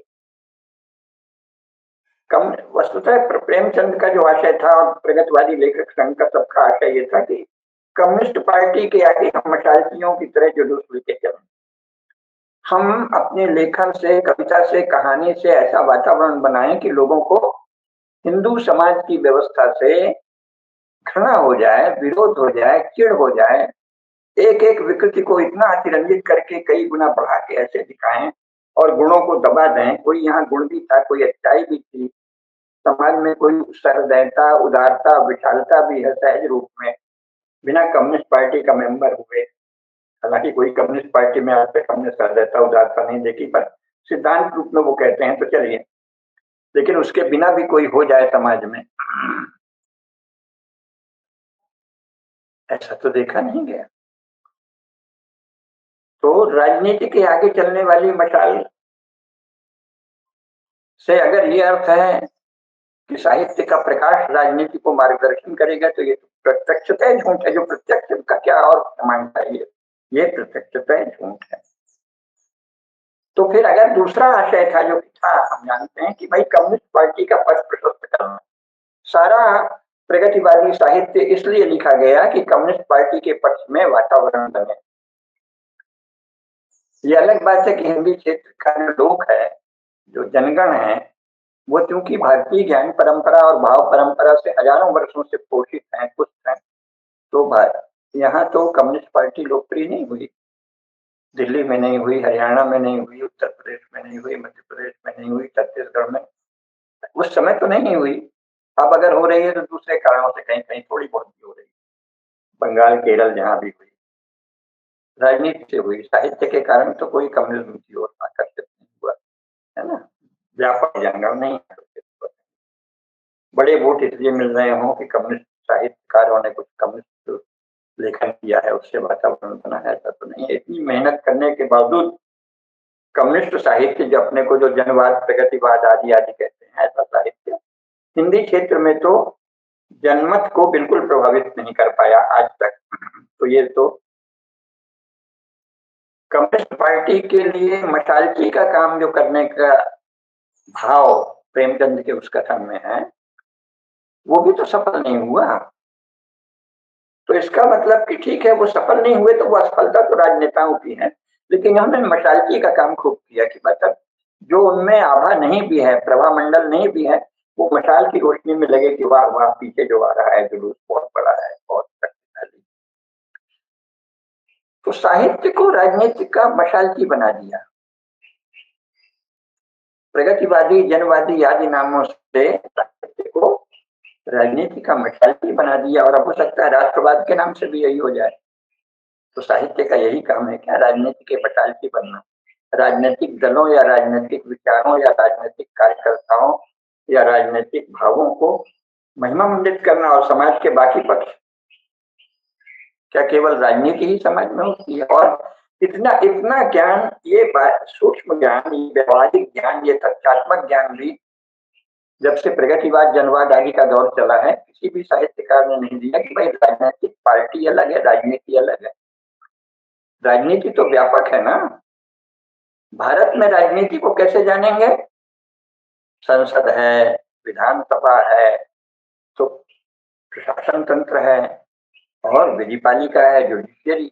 कम, वस्तुतः प्रेमचंद का जो आशय था और प्रगतिवादी लेखक संघ का सबका आशय ये था कि कम्युनिस्ट पार्टी के आगे हम मशालतियों की तरह जुलूस लेके चलें। हम अपने लेखन से, कविता से, कहानी से ऐसा वातावरण बनाएं कि लोगों को हिंदू समाज की व्यवस्था से घृणा हो जाए, विरोध हो जाए, चिढ़ हो जाए, एक एक विकृति को इतना अतिरंजित करके कई गुना बढ़ा के ऐसे दिखाएं और गुणों को दबा दें। कोई यहाँ गुण भी था, कोई अच्छाई भी थी, समाज में कोई सहृदयता, उदारता, विशालता भी है सहज रूप में, बिना कम्युनिस्ट पार्टी का मेंबर हुए। हालांकि कोई कम्युनिस्ट पार्टी में आज तक हमने सहृदयता, उदारता नहीं देखी, पर सिद्धांत रूप में वो कहते हैं तो चलिए, लेकिन उसके बिना भी कोई हो जाए समाज में, ऐसा तो देखा नहीं गया। तो राजनीति के आगे चलने वाली मशाल से अगर ये अर्थ है कि साहित्य का प्रकाश राजनीति को मार्गदर्शन करेगा, तो ये प्रत्यक्षतः झूठ है। जो प्रत्यक्ष का क्या और प्रमाण चाहिए, ये प्रत्यक्षतः झूठ है। तो फिर अगर दूसरा आशय था जो था, हम जानते हैं कि भाई कम्युनिस्ट पार्टी का पथ प्रशस्त करना, सारा प्रगतिवादी साहित्य इसलिए लिखा गया कि कम्युनिस्ट पार्टी के पक्ष में वातावरण बने। ये अलग बात है कि हिंदी क्षेत्र का जो लोग है, जो जनगण है, वो चूंकि भारतीय ज्ञान परंपरा और भाव परंपरा से हजारों वर्षों से पोषित हैं, पुष्ट हैं, तो यहाँ तो कम्युनिस्ट पार्टी लोकप्रिय नहीं हुई, दिल्ली में नहीं हुई, हरियाणा में नहीं हुई, उत्तर प्रदेश में नहीं हुई, मध्य प्रदेश में नहीं हुई, छत्तीसगढ़ में उस समय तो नहीं हुई। अब अगर हो रही है तो दूसरे कारणों से कहीं कहीं थोड़ी बहुत भी हो रही है, बंगाल केरल जहाँ भी हुई, राजनीति से हुई, साहित्य के कारण तो कोई कम्युनिज्म की ओर आकर्षित नहीं हुआ, है ना, व्यापक जंगल नहीं आकर्षित हुआ। बड़े वोट इसलिए मिल रहे हों कि कम्युनिस्ट साहित्यकारों ने कुछ कम्युनिस्ट लेखन किया है, उससे वातावरण बना है, ऐसा तो नहीं है। इतनी मेहनत करने के बावजूद कम्युनिस्ट साहित्य जो अपने को जो जनवाद प्रगतिवाद आदि आदि कहते हैं, ऐसा साहित्य हिंदी क्षेत्र में तो जनमत को बिल्कुल प्रभावित नहीं कर पाया आज तक। तो ये तो कम्युनिस्ट पार्टी के लिए मशालची का काम जो करने का भाव प्रेमचंद के उस कथन में है, वो भी तो सफल नहीं हुआ। तो इसका मतलब कि ठीक है वो सफल नहीं हुए तो वो असफलता तो राजनेताओं की है, लेकिन हमने मशालची का काम खूब किया कि मतलब जो उनमें आभा नहीं भी है, प्रभा मंडल नहीं भी है, वो मशाल की रोशनी में लगे कि वाह वाह पीछे जो आ रहा है जुलूस बहुत बड़ा है, बहुत शक्तिशाली। तो साहित्य को राजनीति का मशालची बना दिया, प्रगतिवादी जनवादी आदि नामों से साहित्य को राजनीति का मशालची बना दिया, और अब हो सकता है राष्ट्रवाद के नाम से भी यही हो जाए। तो साहित्य का यही काम है क्या, राजनीति के मशालची बनना, राजनीतिक दलों या राजनीतिक विचारों या राजनीतिक कार्यकर्ताओं या राजनीतिक भावों को महिमा मंडित करना। और समाज के बाकी पक्ष, क्या केवल राजनीति ही समाज में होती है? और इतना इतना ज्ञान, ये सूक्ष्म ज्ञान, ये व्यवहारिक ज्ञान, ये तथ्यात्मक ज्ञान भी जब से प्रगतिवाद जनवाद आदि का दौर चला है, किसी भी साहित्यकार ने नहीं दिया कि भाई राजनीतिक पार्टी अलग है, राजनीति अलग है। राजनीति तो व्यापक है ना। भारत में राजनीति को कैसे जानेंगे? संसद है, विधानसभा है, तो प्रशासन तंत्र है, और विधिपालिका है, जुडिशियरी,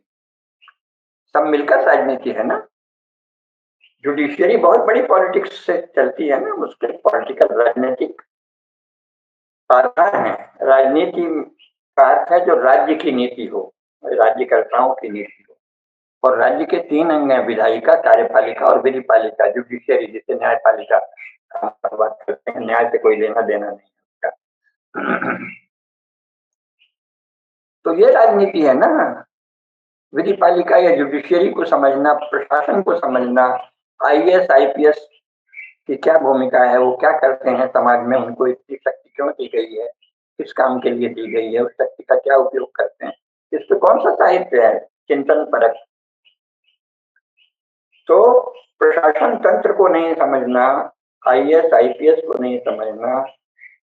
सब मिलकर राजनीति है ना। जुडिशियरी बहुत बड़ी पॉलिटिक्स से चलती है ना, उसके पॉलिटिकल राजनीतिक आधार है। राजनीति का अर्थ है जो राज्य की नीति हो, राज्यकर्ताओं की नीति हो। और राज्य के तीन अंग हैं, विधायिका, कार्यपालिका और विधिपालिका, जुडिशियरी जिसे न्यायपालिका बात करते हैं, न्याय से कोई लेना देना नहीं है उसका। तो ये राजनीति है ना। विधिपालिका या जुडिशियरी को समझना, प्रशासन को समझना, आईएएस आईपीएस की क्या भूमिका है, वो क्या करते हैं समाज में, उनको इतनी शक्ति क्यों दी गई है, किस काम के लिए दी गई है, उस शक्ति का क्या उपयोग करते हैं, इस पे कौन सा साहित्य है चिंतन परक। तो प्रशासन तंत्र को नहीं समझना, आईएएस आईपीएस को नहीं समझना,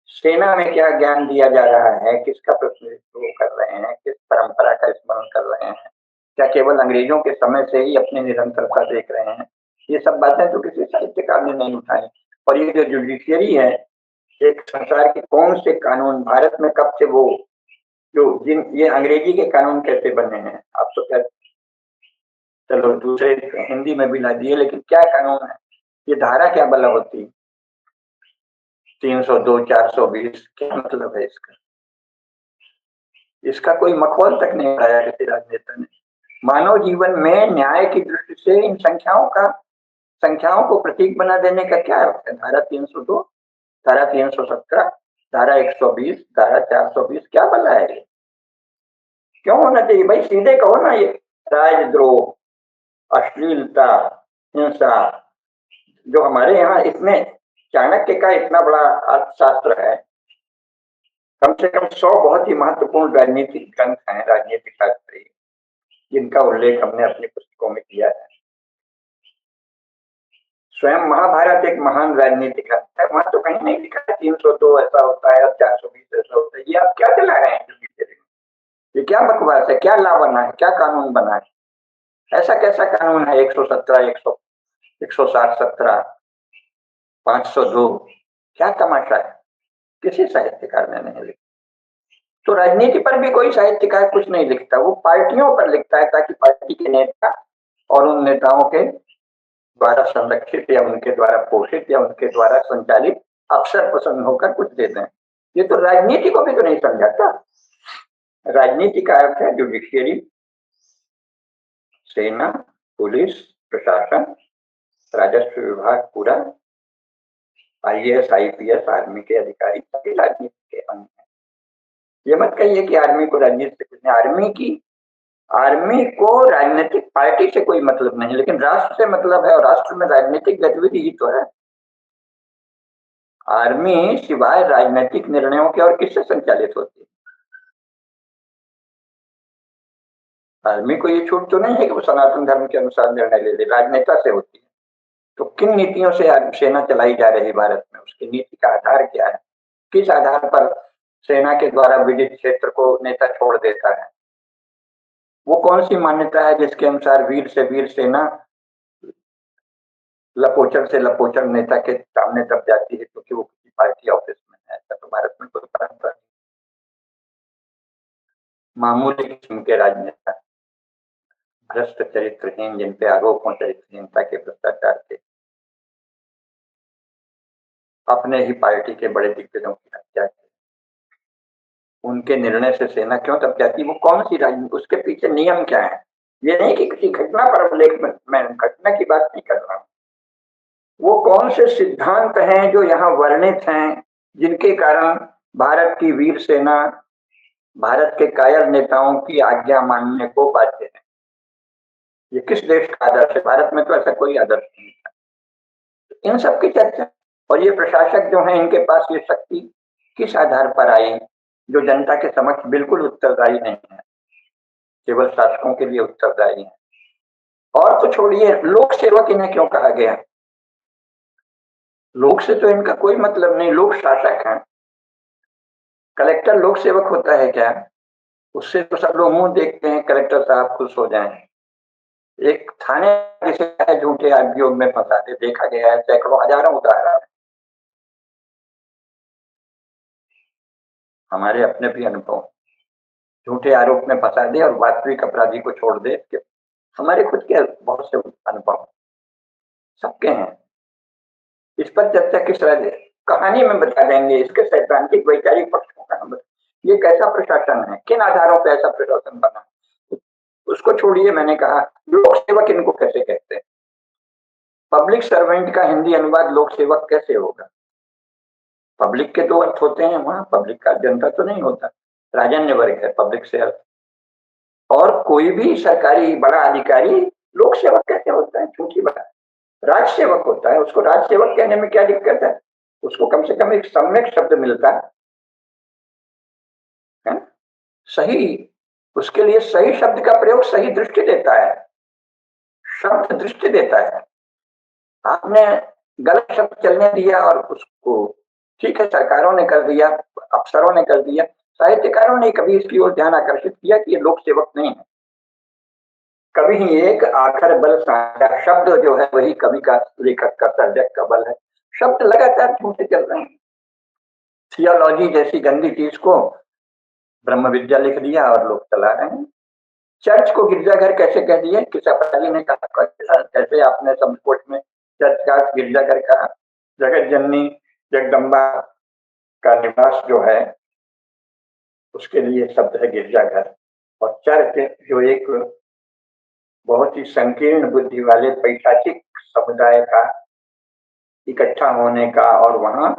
सेना में क्या ज्ञान दिया जा रहा है, किसका प्रतिनिधित्व कर रहे हैं, किस परंपरा का स्मरण कर रहे हैं, क्या केवल अंग्रेजों के समय से ही अपनी निरंतरता देख रहे हैं, ये सब बातें तो किसी साहित्यकार ने नहीं उठाई। और ये जो जुडिशियरी है, एक संसार के कौन से कानून भारत में कब से वो जो जिन ये अंग्रेजी के कानून कैसे बने हैं, आप तो क्या, चलो दूसरे हिंदी में भी ला दिए, लेकिन क्या कानून है, ये धारा क्या बला होती, 302 420, क्या मतलब है इसका? इसका कोई मखौल तक नहीं उठाया किसी राजनेता ने। मानव जीवन में न्याय की दृष्टि से इन संख्याओं को प्रतीक बना देने का क्या अर्थ है? धारा 302, धारा 317, धारा 120, धारा 420, क्या भला है? क्यों होना चाहिए भाई? सीधे कहो ना, ये राजद्रोह, अश्लीलता, हिंसा, जो हमारे यहाँ इसमें चाणक्य का इतना बड़ा अर्थशास्त्र है, कम से कम 100 बहुत ही महत्वपूर्ण राजनीतिक ग्रंथ हैं, राजनीतिक शास्त्री, जिनका उल्लेख हमने अपनी पुस्तकों में किया है। स्वयं महाभारत एक महान राजनीतिक ग्रंथ है, वहां तो कहीं नहीं लिखा है 302 ऐसा होता है और 420 ऐसा होता है। ये आप क्या चला रहे हैं? ये क्या बकवास है, क्या ला बना है, क्या कानून बना है? ऐसा कैसा कानून है 117, 160, 17, 502? क्या तमाशा है? किसी साहित्यकार ने नहीं लिखा। तो राजनीति पर भी कोई साहित्यकार कुछ नहीं लिखता, वो पार्टियों पर लिखता है, ताकि पार्टी के नेता और उन नेताओं के द्वारा संरक्षित या उनके द्वारा पोषित या उनके द्वारा संचालित अफसर पसंद होकर कुछ दे दें। ये तो राजनीति को भी तो नहीं समझाता, राजनीति का अर्थ है जुडिशियरी, सेना, पुलिस, प्रशासन, राजस्व विभाग पूरा, आईएएस, आईपीएस, आर्मी के अधिकारी सभी राजनीति के अंग हैं। ये मत कहिए कि आर्मी को राजनीति से कुछ नहीं। आर्मी को राजनीतिक पार्टी से कोई मतलब नहीं, लेकिन राष्ट्र से मतलब है, और राष्ट्र में राजनीतिक गतिविधि ही तो है। आर्मी सिवाय राजनीतिक निर्णयों के और किससे संचालित होती है? आर्मी को ये छूट तो नहीं है कि वो सनातन धर्म के अनुसार निर्णय ले ले, राजनेता से होती है। तो किन नीतियों से सेना चलाई जा रही भारत में, उसकी नीति का आधार क्या है? किस आधार पर सेना के द्वारा विदित क्षेत्र को नेता छोड़ देता है? वो कौन सी मान्यता है जिसके अनुसार वीर से वीर सेना लपोचर से लपोचर नेता के सामने दब जाती है क्योंकि वो किसी पार्टी ऑफिस में है? ऐसा तो भारत में कोई परंपरा नहीं। मामूली किस्म के राजनेता, भ्रष्ट चरित्रहीन, जिन पे आरोप हो चरित्रहीनता के, भ्रष्टाचार के, अपने ही पार्टी के बड़े दिग्गजों की हत्या की, उनके निर्णय से सेना क्यों दब जाती? वो कौन सी राजनीति, उसके पीछे नियम क्या है? ये नहीं कि किसी घटना पर अभिलेख में, मैं घटना की बात नहीं कर रहा हूं। वो कौन से सिद्धांत हैं जो यहाँ वर्णित हैं, जिनके कारण भारत की वीर सेना भारत के कायर नेताओं की आज्ञा मानने को बाध्य है? ये किस देश का आदर्श है? भारत में तो ऐसा कोई आदर्श नहीं था। इन सब की चर्चा, और ये प्रशासक जो हैं, इनके पास ये शक्ति किस आधार पर आई, जो जनता के समक्ष बिल्कुल उत्तरदायी नहीं है, केवल शासकों के लिए उत्तरदायी है? और तो छोड़िए, लोक सेवक इन्हें क्यों कहा गया? लोक से तो इनका कोई मतलब नहीं, लोक शासक हैं। कलेक्टर लोक सेवक होता है क्या? उससे तो सब लोग मुंह देखते हैं, कलेक्टर साहब खुश हो जाएं। एक थाने जिसे है झूठे अभियोग में फंसा दे, देखा गया है सैकड़ों हजारों उदाहरण, हमारे अपने भी अनुभव। झूठे आरोप में फंसा दे और वास्तविक अपराधी को छोड़ दे, हमारे खुद के बहुत से अनुभव सबके हैं। इस पर चर्चा किस तरह कहानी में बता देंगे, इसके सैद्धांतिक वैचारिक पक्ष को कहां बता, ये कैसा प्रशासन है, किन आधारों पर ऐसा प्रशासन बना, उसको छोड़िए। मैंने कहा लोक सेवक इनको कैसे कहते हैं? पब्लिक सर्वेंट का हिंदी अनुवाद लोक सेवक कैसे होगा? पब्लिक के दो अर्थ होते हैं वहां, पब्लिक का जनता तो नहीं होता, राजन्य वर्ग है पब्लिक से अर्थ। और कोई भी सरकारी बड़ा अधिकारी लोक सेवक कैसे होता है? झूठी बात। राज सेवक होता है, उसको राज सेवक कहने में क्या दिक्कत है? उसको कम से कम एक सम्यक शब्द मिलता है, सही, उसके लिए सही शब्द का प्रयोग सही दृष्टि देता है, शब्द दृष्टि देता है। आपने गलत शब्द चलने दिया और उसको, ठीक है, सरकारों ने कर दिया, अफसरों ने कर दिया, साहित्यकारों ने कभी इसकी ओर ध्यान आकर्षित किया कि ये लोक सेवक नहीं है। कवि ही एक आखर बल साझा, शब्द जो है वही कवि का, लेखक का, सर्जक का बल है। शब्द लगातार झूठे चल रहे हैं। थियोलॉजी जैसी गंदी चीज को ब्रह्म विद्या लिख दिया और लोग चला रहे हैं। चर्च को गिरजाघर कैसे कह दिए? किस अपराधी ने कहा? कैसे आपने शब्दकोश में चर्च का गिरजाघर कहा? जगत जननी जगदम्बा का निवास जो है, उसके लिए शब्द है गिरजाघर। और चर्च जो एक बहुत ही संकीर्ण बुद्धि वाले पैशाचिक समुदाय का इकट्ठा होने का और वहां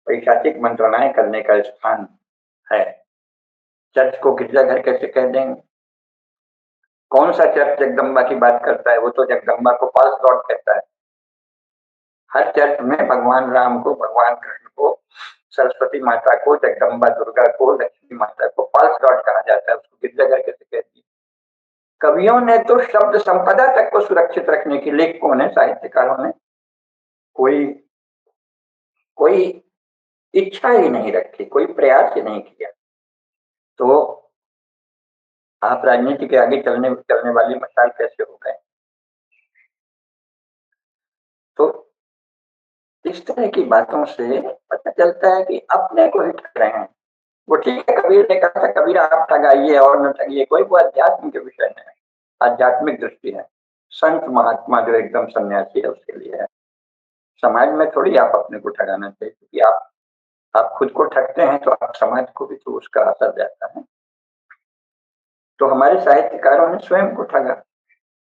पैशाचिक मंत्रणाएं करने का स्थान है, चर्च को गिरजाघर कैसे कह देंगे? कौन सा चर्च जगदम्बा की बात करता है? वो तो जगदम्बा को फॉल्स गॉड कहता है। हर चर्च में भगवान राम को, भगवान कृष्ण को, सरस्वती माता को, जगदम्बा दुर्गा को, लक्ष्मी माता को फॉल्स गॉड कहा जाता है, उसको गिरजाघर कैसे कहती है? कवियों ने तो शब्द संपदा तक को सुरक्षित रखने की, लेखकों ने, साहित्यकारों ने कोई कोई इच्छा ही नहीं रखी, कोई प्रयास ही नहीं किया। तो आप राजनीति के आगे चलने वाली मशाल कैसे हो गए? तो इस तरह की बातों से पता चलता है कि अपने को ही ठग रहे हैं। वो ठीक है, कबीर ने कहा था कबीर आप ठगाइए और न ठगिए, कोई वो अध्यात्म के विषय में है, आध्यात्मिक दृष्टि है। संत महात्मा जो एकदम सन्यासी है उसके लिए है। समाज में थोड़ी आप अपने को ठगाना चाहिए, क्योंकि आप खुद को ठगते हैं तो आप समाज को भी तो उसका असर जाता है। तो हमारे साहित्यकारों ने स्वयं को ठगा।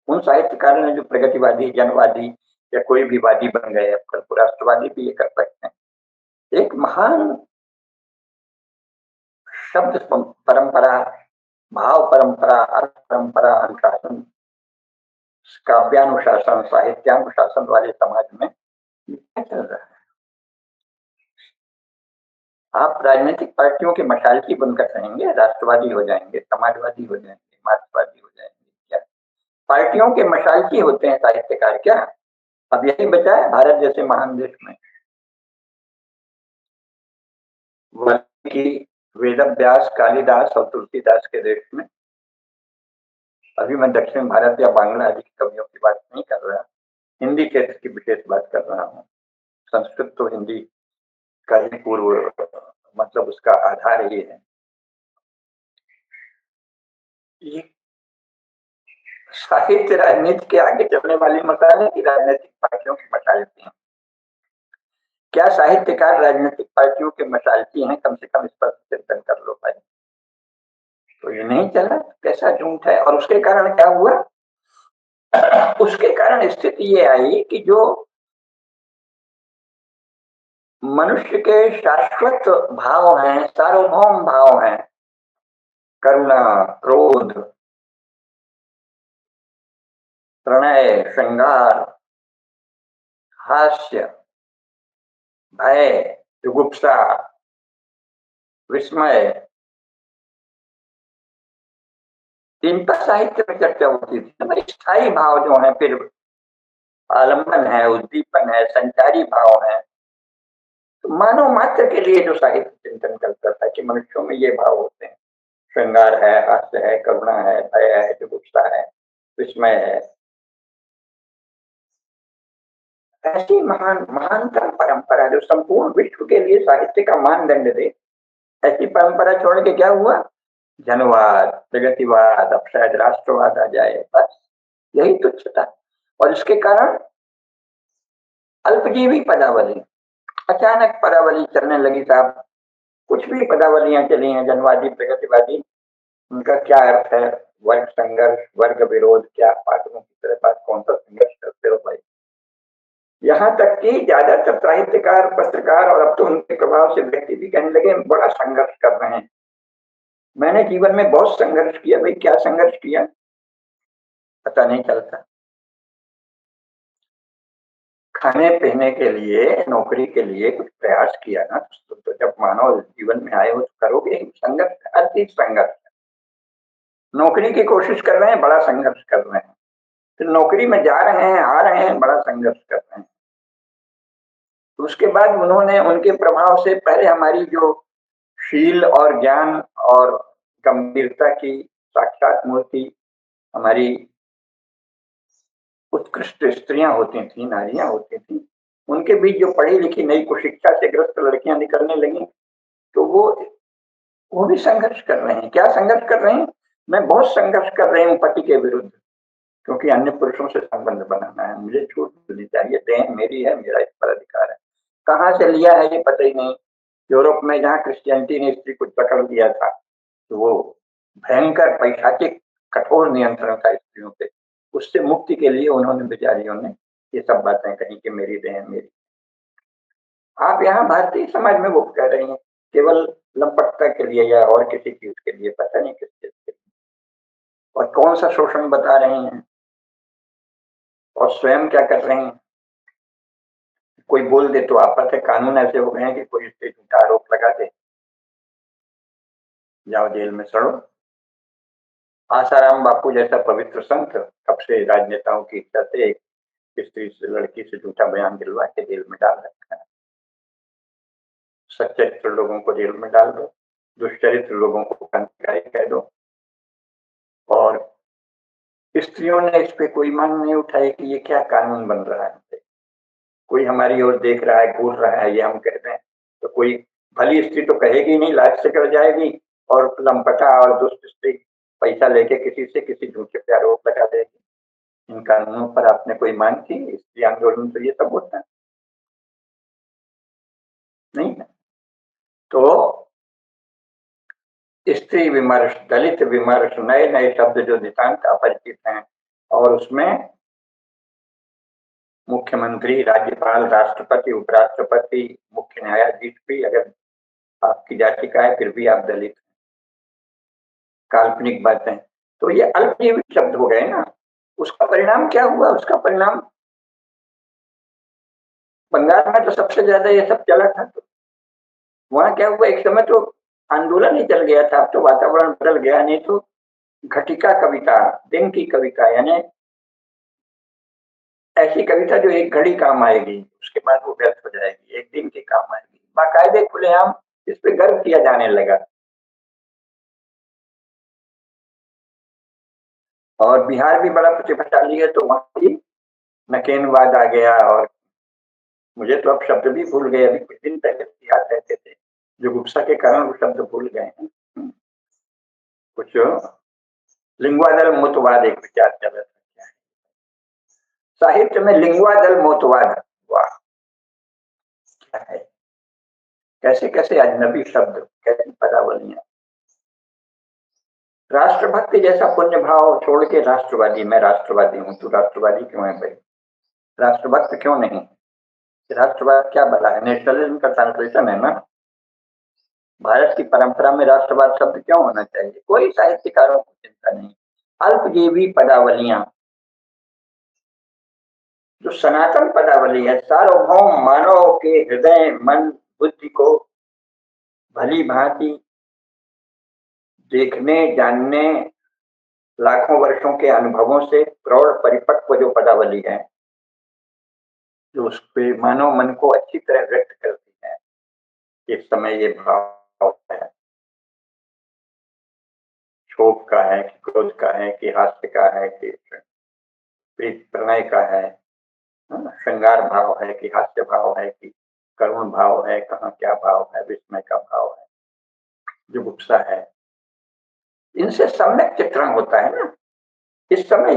उन साहित्यकारों ने जो प्रगतिवादी, जनवादी या कोई भी वादी बन गए, अब कल को राष्ट्रवादी भी ये कर सकते हैं। एक महान शब्द परंपरा, भाव परंपरा, अर्थ परंपरा, अनुशासन, काव्यानुशासन, साहित्यानुशासन वाले समाज में क्या चल रहा है? आप राजनीतिक पार्टियों के मशाल की बनकर रहेंगे, राष्ट्रवादी हो जाएंगे, समाजवादी हो जाएंगे, मार्क्सवादी हो जाएंगे, क्या पार्टियों के मशाल की होते हैं साहित्यकार? क्या अब यही बचा है भारत जैसे महान देश में? वाल्मीकि, वेद व्यास, कालिदास और तुलसीदास के देश में? अभी मैं दक्षिण भारत या बांग्ला आदि की कवियों की बात नहीं कर रहा, हिंदी क्षेत्र की विशेष बात कर रहा हूँ। संस्कृत तो हिंदी का ही पूर्व, मतलब उसका आधार ही है। ये साहित्य राजनीति के आगे चलने वाली मसाल है कि राजनीतिक पार्टियों की मशालती हैं? क्या साहित्यकार राजनीतिक पार्टियों के मशालती हैं? कम से कम इस पर चिंतन कर लो भाई। तो ये नहीं चला, कैसा झूठ है। और उसके कारण क्या हुआ? उसके कारण स्थिति ये आई कि जो मनुष्य के शाश्वत भाव हैं, सार्वभौम भाव हैं, करुणा, क्रोध, प्रणय, श्रृंगार, हास्य, भय, जुगुप्सा, विस्मय, इनका साहित्य में चर्चा होती थी ना। स्थायी भाव जो है, फिर आलंबन है, उद्दीपन है, संचारी भाव है। तो मानव मात्र के लिए जो साहित्य चिंतन करता था कि मनुष्यों में ये भाव होते हैं, श्रृंगार है, हास्य है, करुणा है, भय है, जुगुप्सा है, विस्मय है, ऐसी महान महानतम परंपरा जो संपूर्ण विश्व के लिए साहित्य का मानदंड दे, ऐसी परंपरा छोड़ के क्या हुआ? जनवाद, प्रगतिवाद, अब शायद राष्ट्रवाद आ जाए, बस यही तुच्छ था। और इसके कारण अल्पजीवी पदावली, अचानक पदावली चलने लगी साहब। कुछ भी पदावलियां चली हैं, जनवादी, प्रगतिवादी, उनका क्या अर्थ है? वर्ग संघर्ष, वर्ग विरोध, क्या पात्रों की तरह बात, कौन सा संघर्ष करते हो भाई? यहाँ तक कि ज्यादातर साहित्यकार, पत्रकार और अब तो उनके प्रभाव से व्यक्ति भी कहने लगे बड़ा संघर्ष कर रहे हैं। मैंने जीवन में बहुत संघर्ष किया। भाई क्या संघर्ष किया पता नहीं चलता। खाने पीने के लिए, नौकरी के लिए कुछ प्रयास किया ना, तो जब मानव जीवन में आए हो तो करोगे ही संघर्ष, अति संघर्ष। नौकरी की कोशिश कर रहे हैं, बड़ा संघर्ष कर रहे हैं। फिर नौकरी में जा रहे हैं, आ रहे हैं, बड़ा संघर्ष कर रहे हैं। तो उसके बाद उन्होंने, उनके प्रभाव से पहले हमारी जो शील और ज्ञान और गंभीरता की साक्षात मूर्ति हमारी उत्कृष्ट स्त्रियां होती थी, नारियां होती थी, उनके बीच जो पढ़ी लिखी नई कुशिक्षा से ग्रस्त लड़कियां निकलने लगी, तो वो भी संघर्ष कर रहे हैं। क्या संघर्ष कर रहे हैं? मैं बहुत संघर्ष कर रही हूँ पति के विरुद्ध, क्योंकि अन्य पुरुषों से संबंध बनाना है, मुझे छूट मिलनी चाहिए, देह मेरी है, मेरा इस पर अधिकार है। कहाँ से लिया है ये पता ही नहीं। यूरोप में जहाँ क्रिश्चियनिटी ने स्त्री को पकड़ लिया था, तो वो भयंकर पैशाचिक कठोर नियंत्रण था स्त्रियों पे, उससे मुक्ति के लिए उन्होंने, बेचारियों ने, ये सब बातें कही कि मेरी देह मेरी। आप यहाँ भारतीय समाज में वो कह रही हैं केवल लंपटता के लिए या और किसी चीज के लिए, पता नहीं किस चीज के लिए, और कौन सा शोषण बता रही हैं, और स्वयं क्या कर रही हैं। कोई बोल दे तो आपस है, कानून ऐसे हो गए हैं कि कोई इस पे झूठा आरोप लगा दे, जाओ जेल में सड़ो। आसाराम बापू जैसा पवित्र संत कब से राजनेताओं की इच्छा से एक स्त्री से, लड़की से झूठा बयान दिलवा के जेल में डाल रखा है। सच्चरित्र लोगों को जेल में डाल दो, दुष्चरित्र लोगों को क्रांतिकारी कह दो, और स्त्रियों ने इस पे कोई मांग नहीं उठाई कि ये क्या कानून बन रहा है। कोई हमारी ओर देख रहा है, घूर रहा है, ये हम कहते हैं तो कोई भली स्त्री तो कहेगी नहीं, लाज से कर जाएगी, और लंपटा और दुष्ट स्त्री पैसा लेके किसी से किसी झूठे पे आरोप लगा देगी। इन कानूनों पर आपने कोई मांग की? स्त्री आंदोलन तो ये सब होता है नहीं है। तो स्त्री विमर्श, दलित विमर्श, नए नए शब्द जो नितांत अपरिचित हैं, और उसमें मुख्यमंत्री, राज्यपाल, राष्ट्रपति, उपराष्ट्रपति, मुख्य न्यायाधीश भी अगर आपकी जाति का है फिर भी आप दलित, काल्पनिक बातें, तो ये अल्पजीवी शब्द हो गए ना। उसका परिणाम क्या हुआ? उसका परिणाम बंगाल में तो सबसे ज्यादा ये सब चला था, तो वहां क्या हुआ, एक समय तो आंदोलन ही चल गया था, अब तो वातावरण बदल गया। नहीं तो घटिका कविता, दिन की कविता, यानी ऐसी कविता जो एक घड़ी काम आएगी, उसके बाद वो व्यर्थ हो जाएगी, एक दिन के काम आएगी, बाकायदे खुलेआम इस पे गर्व किया जाने लगा। और बिहार भी बड़ा प्रतिभाशाली है, तो वहां भी नकेनवाद आ गया, और मुझे तो अब शब्द भी भूल गए, अभी कुछ दिन पहले याद रहते थे, जो गुस्सा के कारण वो शब्द भूल गए हैं। कुछ लिंगवादल मोतवाद एक विचार चल रहा था, साहित्य में लिंगवादल मोतवाद, वाह क्या है, कैसे कैसे अजनबी शब्द, कैसी पदावलियां। राष्ट्रभक्ति जैसा पुण्य भाव छोड़ के राष्ट्रवादी, मैं राष्ट्रवादी हूं, तू राष्ट्रवादी क्यों है भाई? राष्ट्रभक्त क्यों नहीं? राष्ट्रवाद क्या बला है? नेशनलिज्म का ट्रांसलेशन है ना। भारत की परंपरा में राष्ट्रवाद शब्द क्यों होना चाहिए? कोई साहित्यकारों को चिंता नहीं। अल्पजीवी पदावलियां, जो सनातन पदावली है, सार्वभौम मानव के हृदय, मन, बुद्धि को भली भांति देखने, जानने, लाखों वर्षों के अनुभवों से प्रौढ़ परिपक्व जो पदावली है, जो उसके मानव मन को अच्छी तरह व्यक्त करती है। इस समय ये भाव है, क्षोभ का है कि क्रोध का है कि हास्य का है कि प्रीत प्रणय का है, श्रृंगार भाव है कि हास्य भाव है कि करुण भाव है, कहाँ क्या भाव है, विस्मय का भाव है, जुगुप्सा है। इनसे सम्यक चित्रण होता है ना। इस समय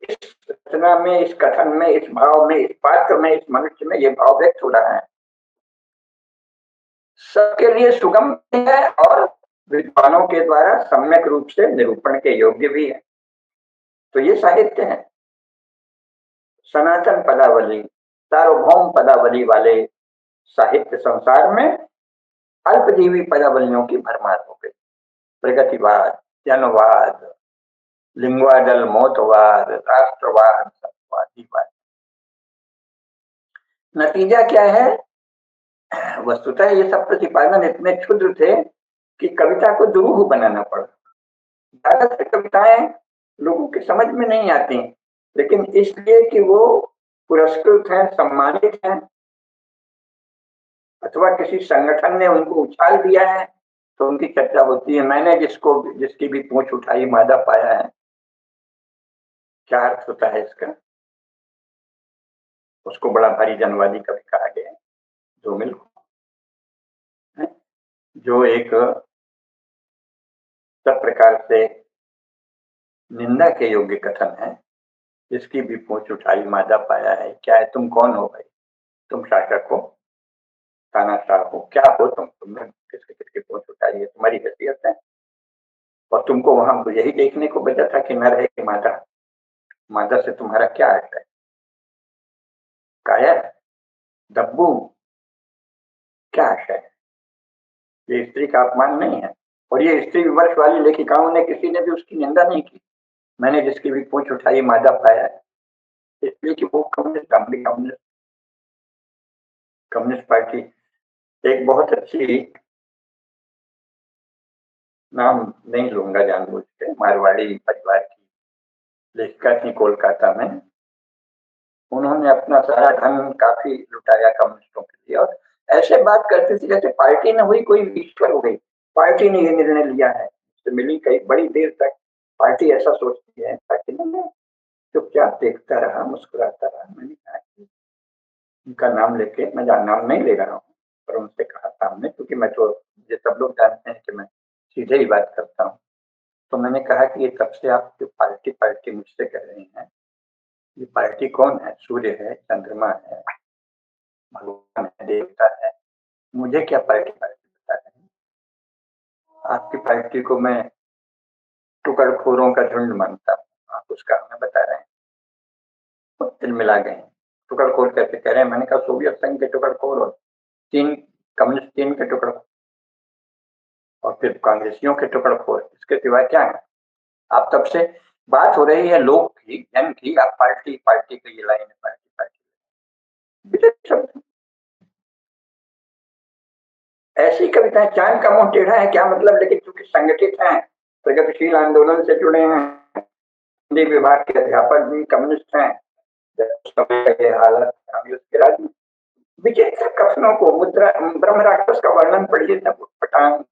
इस रचना में, इस कथन में, इस भाव में, इस पात्र में, इस मनुष्य में ये भाव व्यक्त हो रहा है, सबके लिए सुगम है और विद्वानों के द्वारा सम्यक रूप से निरूपण के योग्य भी है। तो ये साहित्य है। सनातन पदावली, सार्वभौम पदावली वाले साहित्य संसार में अल्पजीवी पदावलियों की भरमार हो गई। प्रगतिवाद, जनवाद, लिंगवादल मोतवाद, राष्ट्रवाद, सत्यवादीवाद। नतीजा क्या है? वस्तुतः ये सब प्रतिपादन इतने क्षुद्र थे कि कविता को दुरूह बनाना पड़ा। ज्यादातर कविताएं लोगों की समझ में नहीं आती, लेकिन इसलिए कि वो पुरस्कृत हैं, सम्मानित हैं, अथवा किसी संगठन ने उनको उछाल दिया है, तो उनकी चर्चा होती है। मैंने जिसकी भी पूंछ उठाई मादा पाया है। क्या अर्थ होता है इसका? उसको बड़ा भारी जनवादी कवि कहा गया है, धूमिल को, जो एक सब प्रकार से निंदा के योग्य कथन है। जिसकी भी पूंछ उठाई मादा पाया है। क्या है? तुम कौन हो भाई? तुम शासक हो, तानाशाह हो, क्या हो तुम? तुमने किसके किसकी पूंछ उठाई है? तुम्हारी हैसियत है। और तुमको वहां यही देखने को बचा था कि नर है कि मादा? मादा से तुम्हारा क्या अर्थ है? कायर, दब्बू, क्या आशय है? ये स्त्री का अपमान नहीं है। और ये स्त्री विमर्श वाली लेखिकाओं ने किसी ने भी उसकी निंदा नहीं की। मैंने जिसकी भी पूंछ उठाई मादा पाया है, इसलिए कि वो कम्युनिस्ट कम्युनिस्ट कम्युनिस्ट पार्टी एक बहुत अच्छी, नाम नहीं लूंगा जानबूझ के, मारवाड़ी परिवार की लेखिका थी कोलकाता में। उन्होंने अपना सारा धन काफी लुटाया कम्युनिस्टों के लिए, और ऐसे बात करती थी जैसे पार्टी न हुई कोई ईश्वर हो गई। पार्टी ने ये निर्णय लिया है, तो मिली कई बड़ी देर तक पार्टी ऐसा सोचती है। पार्टी ने चुपचाप देखता रहा, मुस्कुराता रहा। मैंने कहा कि उनका नाम लेके, मैं नाम नहीं ले रहा हूँ, पर उनसे कहा सामने, क्योंकि मैं तो, ये सब लोग जानते हैं कि मैं सीधे ही बात करता हूँ। तो मैंने कहा कि ये तब से आप जो पार्टी पार्टी मुझसे कह रही हैं, ये पार्टी कौन है? सूर्य है, चंद्रमा है, भगवान है, देवता है? मुझे क्या पार्टी पार्टी बता रहे हैं? आपकी पार्टी को मैं टुकड़खोरों का झुंड मानता हूँ, आप उसका हमें बता रहे हैं। तो तिल मिला गए। टुकड़खोर कैसे कह रहे हैं? मैंने कहा सोवियत संघ के टुकड़खोर और चीन, कम्युनिस्ट चीन के टुकड़खोर और फिर कांग्रेसियों के टुकड़खोर, इसके सिवाय क्या है? आप तब से बात हो रही है लोग की, जन की, आप पार्टी पार्टी की ये लाइन है, पार्टी पार्टी। ऐसी कविताएं, चांद का मुंह टेढ़ा है क्या मतलब, लेकिन चूंकि संगठित हैं, प्रगतिशील आंदोलन से जुड़े हैं, हिंदी विभाग के अध्यापक भी कम्युनिस्ट हैं, समय का ये हालत कांग्रेस के राज में। विचित्र कथनों को, मुद्रा ब्रह्म राक्षस का वर्णन पढ़िए, सब पटांग,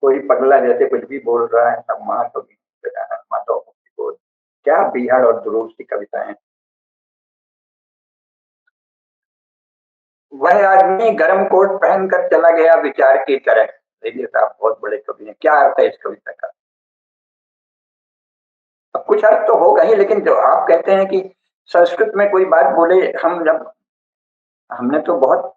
कोई पगला जैसे कुछ भी बोल रहा है, सब माधव माधव बोल, क्या बिहार और दुरूह की कविताएं। वह आदमी गर्म कोट पहनकर चला गया विचार की तरह। देखिए साहब, बहुत बड़े कवि हैं, क्या अर्थ है इस कविता का? अब कुछ अर्थ तो होगा ही, लेकिन जो आप कहते हैं कि संस्कृत में कोई बात बोले, हम जब, हमने तो बहुत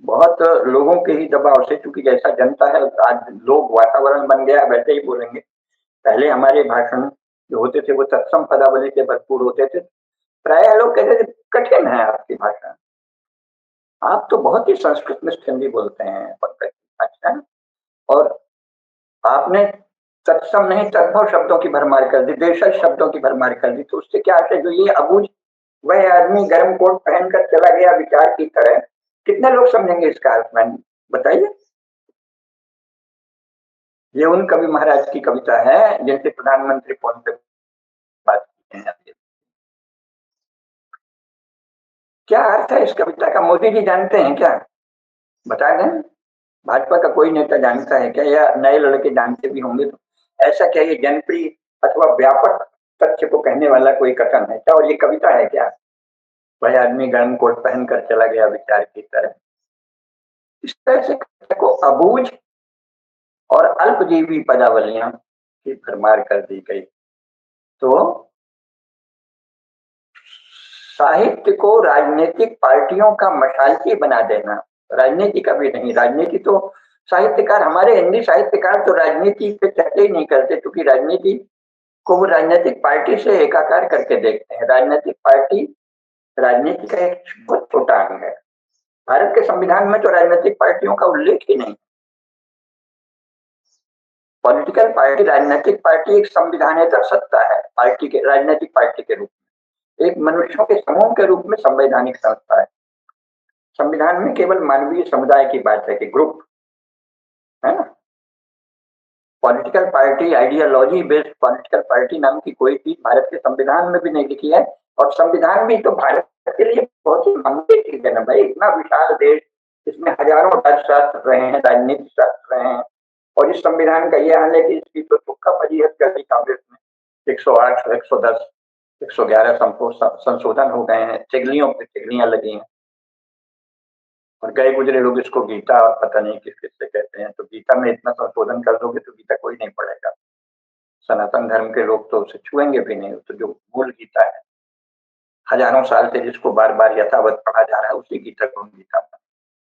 बहुत लोगों के ही दबाव से, क्योंकि जैसा जनता है आज, लोग वातावरण बन गया, वैसे ही बोलेंगे। पहले हमारे भाषण जो होते थे वो तत्सम पदावली से भरपूर होते थे, प्राय लोग कहते थे कठिन है आपकी भाषा। आप तो बहुत ही संस्कृत में हिंदी बोलते हैं पंकज। अच्छा, और आपने तत्सम नहीं तद्भव शब्दों की भरमार कर दी, देशज शब्दों की भरमार कर दी, तो उससे क्या है? जो ये अबूझ, वह आदमी गर्म कोट पहनकर चला गया विचार की तरह, कितने लोग समझेंगे इसका अर्थ? मैंने बताइए। ये उन कवि महाराज की कविता है जिनसे प्रधानमंत्री फोन पे बात की है। क्या अर्थ है इस कविता का? मोदी जी जानते हैं क्या? बता दें। भाजपा का कोई नेता जानता है क्या, या नए लड़के जानते भी होंगे तो ऐसा क्या ये जनप्रिय अथवा व्यापक तथ्य को कहने वाला कोई कथन है क्या, और ये कविता है क्या? वह आदमी गर्म कोट पहनकर चला गया विचार की तरह, इस तरह से कविता को अबूझ और अल्पजीवी पदावलियां की भरमार कर दी गई। तो साहित्य को राजनीतिक पार्टियों का मशालची बना देना, राजनीति का भी नहीं, राजनीति तो साहित्यकार, हमारे हिंदी साहित्यकार तो राजनीति पे चर्चा ही नहीं करते, क्योंकि राजनीति को वो राजनीतिक पार्टी से एकाकार करके देखते हैं। राजनीतिक पार्टी राजनीति का एक बहुत छोटा अंग है। भारत के संविधान में तो राजनीतिक पार्टियों का उल्लेख ही नहीं। पॉलिटिकल पार्टी, राजनीतिक पार्टी एक संविधानेतर सत्ता है, पार्टी के, राजनीतिक पार्टी के रूप में एक मनुष्यों के समूह के रूप में संवैधानिक संस्था है। संविधान में केवल मानवीय समुदाय की बात है कि ग्रुप, है ना। Political party, ideology based political party नाम की कोई चीज भारत के संविधान में भी नहीं लिखी है। और संविधान भी तो भारत के लिए बहुत ही मामूली चीज है ना भाई, इतना विशाल देश, इसमें हजारों अर्थशास्त्र रहे हैं, राजनीति शास्त्र रहे हैं, और इस संविधान का यह हाल है कि इसकी तो तुक्का फजीहत कर दी कांग्रेस ने। 108, 110, 111 संशोधन हो गए हैं, चिगलियों पे चिगलियां लगी हैं, और गए गुजरे लोग इसको गीता और पता नहीं किस किस से कहते हैं। तो गीता में इतना संशोधन कर दोगे तो गीता कोई नहीं पढ़ेगा। सनातन धर्म के लोग तो उसे छुएंगे भी नहीं। तो जो मूल गीता है, हजारों साल से जिसको बार बार यथावत पढ़ा जा रहा है, उसी गीता को गीता है।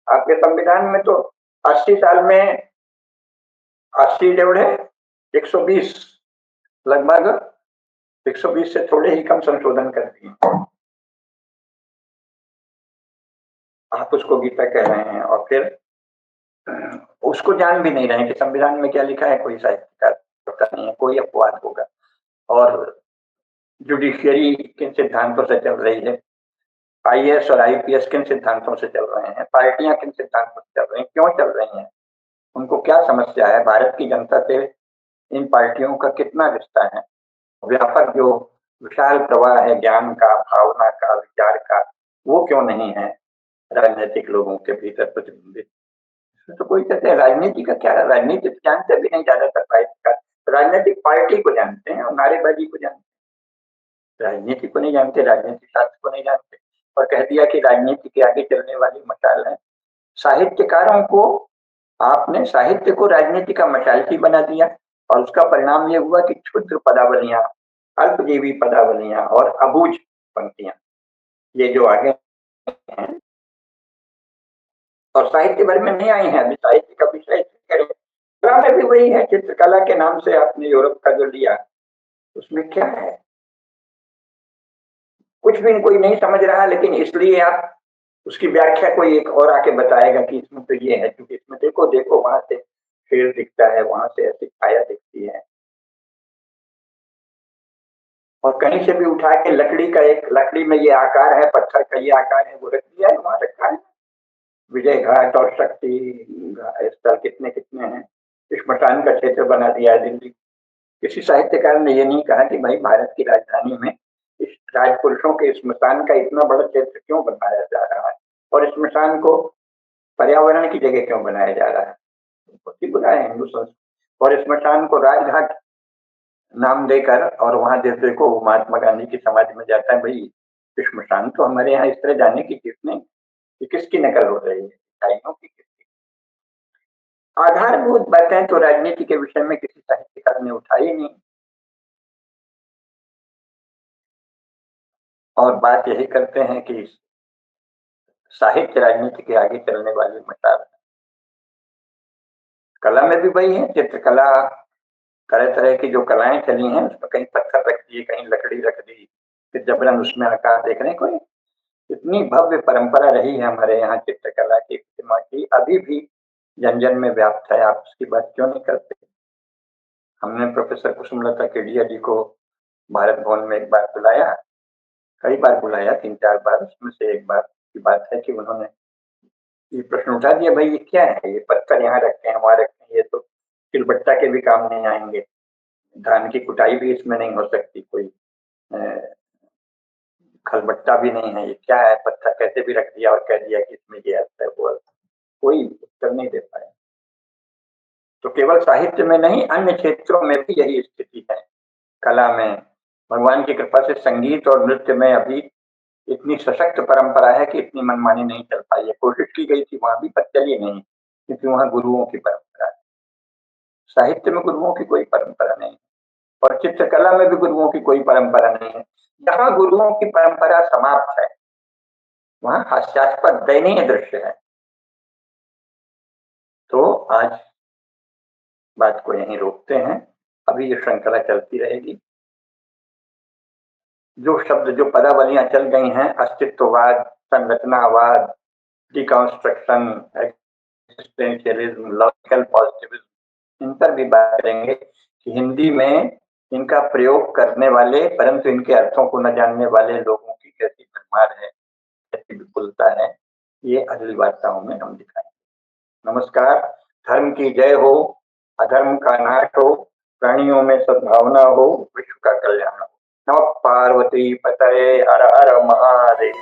आपके संविधान में तो 80 साल में 80 जोड़े 120, लगभग 120 से थोड़े ही कम संशोधन कर दिए, आप उसको गीता कह रहे हैं। और फिर उसको जान भी नहीं रहे कि संविधान में क्या लिखा है, कोई साहित्यकार पता नहीं है, कोई अपवाद होगा। और जुडिशियरी किन सिद्धांतों से चल रही है, आईएएस और आईपीएस किन सिद्धांतों से चल रहे हैं, पार्टियां किन सिद्धांतों से चल रही हैं, क्यों चल रही हैं, उनको क्या समस्या है, भारत की जनता से इन पार्टियों का कितना रिश्ता है, व्यापक जो विशाल प्रवाह है ज्ञान का, भावना का, विचार का, वो क्यों नहीं है राजनीतिक लोगों के भीतर प्रतिबिंबित। तो कोई कहते हैं राजनीति का क्या, राजनीति जानते भी नहीं ज्यादातर साहित्यकार, राजनीतिक पार्टी को जानते हैं और नारेबाजी को जानते हैं, राजनीति को नहीं जानते, राजनीतिक शास्त्र को नहीं जानते, और कह दिया कि राजनीति के आगे चलने वाली मशाल है। साहित्यकारों को, आपने साहित्य को राजनीति का मशालची बना दिया, और उसका परिणाम ये हुआ कि क्षुद्र पदावलियां, अल्पजीवी पदावलियां और अबूझ पंक्तियां ये जो आगे हैं, और साहित्य भर में नहीं आई हैं। अभी साहित्य का विषय करें कला में भी वही है, चित्रकला के नाम से आपने यूरोप का जो लिया, उसमें क्या है? कुछ भी कोई नहीं समझ रहा, लेकिन इसलिए आप उसकी व्याख्या कोई एक और आके बताएगा कि इसमें तो ये है, क्योंकि इसमें देखो देखो वहां से शेर दिखता है, वहां से ऐसी छाया दिखती है, और कहीं से भी उठा के लकड़ी का, एक लकड़ी में ये आकार है, पत्थर का ये आकार है, वो रख दिया है, वहां रखा है। विजय घाट और शक्ति स्थल कितने कितने हैं, स्मशान का क्षेत्र बना दिया है दिल्ली। किसी साहित्यकार ने ये नहीं कहा कि भाई भारत की राजधानी में इस राजपुरुषों के स्मशान का इतना बड़ा क्षेत्र क्यों बनाया जा रहा है, और स्मशान को पर्यावरण की जगह क्यों बनाया जा रहा है। बहुत ही बुरा है हिंदू संस्कृति। और स्मशान को राजघाट नाम देकर, और वहां जैसे देखो महात्मा गांधी की समाधि में जाता है, भाई स्मशान तो हमारे यहाँ इस तरह जाने की किसने, ये किसकी नकल हो रही है, ईसाइयों की किसकी? आधारभूत बातें तो राजनीति के विषय में किसी साहित्यकार ने उठाई नहीं, और बात यही करते हैं कि साहित्य राजनीति के आगे चलने वाली मशाल है। कला में भी वही है, चित्रकला, तरह तरह की जो कलाएं चली हैं, उसमें कहीं पत्थर रख दिए, कहीं लकड़ी रख दी, फिर जबरन उसमें आकार देख रहे हैं। कोई इतनी भव्य परंपरा रही है हमारे यहाँ चित्रकला की, प्रतिमा की, अभी भी जन जन में व्याप्त है। आप उसकी बात क्यों नहीं करते? हमने प्रोफेसर कुसुमलता केडिया जी को भारत भवन में एक बार बुलाया, कई बार बुलाया, 3-4 बार। उसमें से एक बार की बात है कि उन्होंने ये प्रश्न उठा दिया, भाई ये क्या है, ये पत्थर यहाँ रखे हैं, वहां रखे हैं, ये तो सिलबट्टा के भी काम नहीं आएंगे, धान की कुटाई भी इसमें नहीं हो सकती, कोई खलबट्टा भी नहीं है, ये क्या है, पत्थर कैसे भी रख दिया और कह दिया कि इसमें ये अर्थ है, वो अर्थ। कोई उत्तर नहीं दे पाया। तो केवल साहित्य में नहीं, अन्य क्षेत्रों में भी यही स्थिति है। कला में भगवान की कृपा से संगीत और नृत्य में अभी इतनी सशक्त परंपरा है कि इतनी मनमानी नहीं चल पाई है। कोशिश की गई थी वहां भी, पर चली नहीं, क्योंकि वहां गुरुओं की परंपरा है। साहित्य में गुरुओं की कोई परंपरा नहीं, और चित्रकला में भी गुरुओं की कोई परंपरा नहीं है। जहां गुरुओं की परंपरा समाप्त है, वहां हास्यास्पद दयनीय दृश्य है। तो आज बात को यहीं रोकते हैं, अभी ये श्रृंखला चलती रहेगी। जो शब्द, जो पदावलियां चल गई हैं, अस्तित्ववाद, संरचनावाद, डिकॉन्स्ट्रक्शन, एक्जिस्टेंशियलिज्म, लॉजिकल पॉजिटिविज्म, इन पर भी बात करेंगे कि हिंदी में इनका प्रयोग करने वाले परंतु इनके अर्थों को न जानने वाले लोगों की कैसी भरमार है, कैसी विपुलता है, ये अगली वार्ताओं में हम दिखाएंगे। नमस्कार। धर्म की जय हो, अधर्म का नाश हो, प्राणियों में सद्भावना हो, विश्व का कल्याण हो। नमः पार्वती पतये, हर हर महादेव।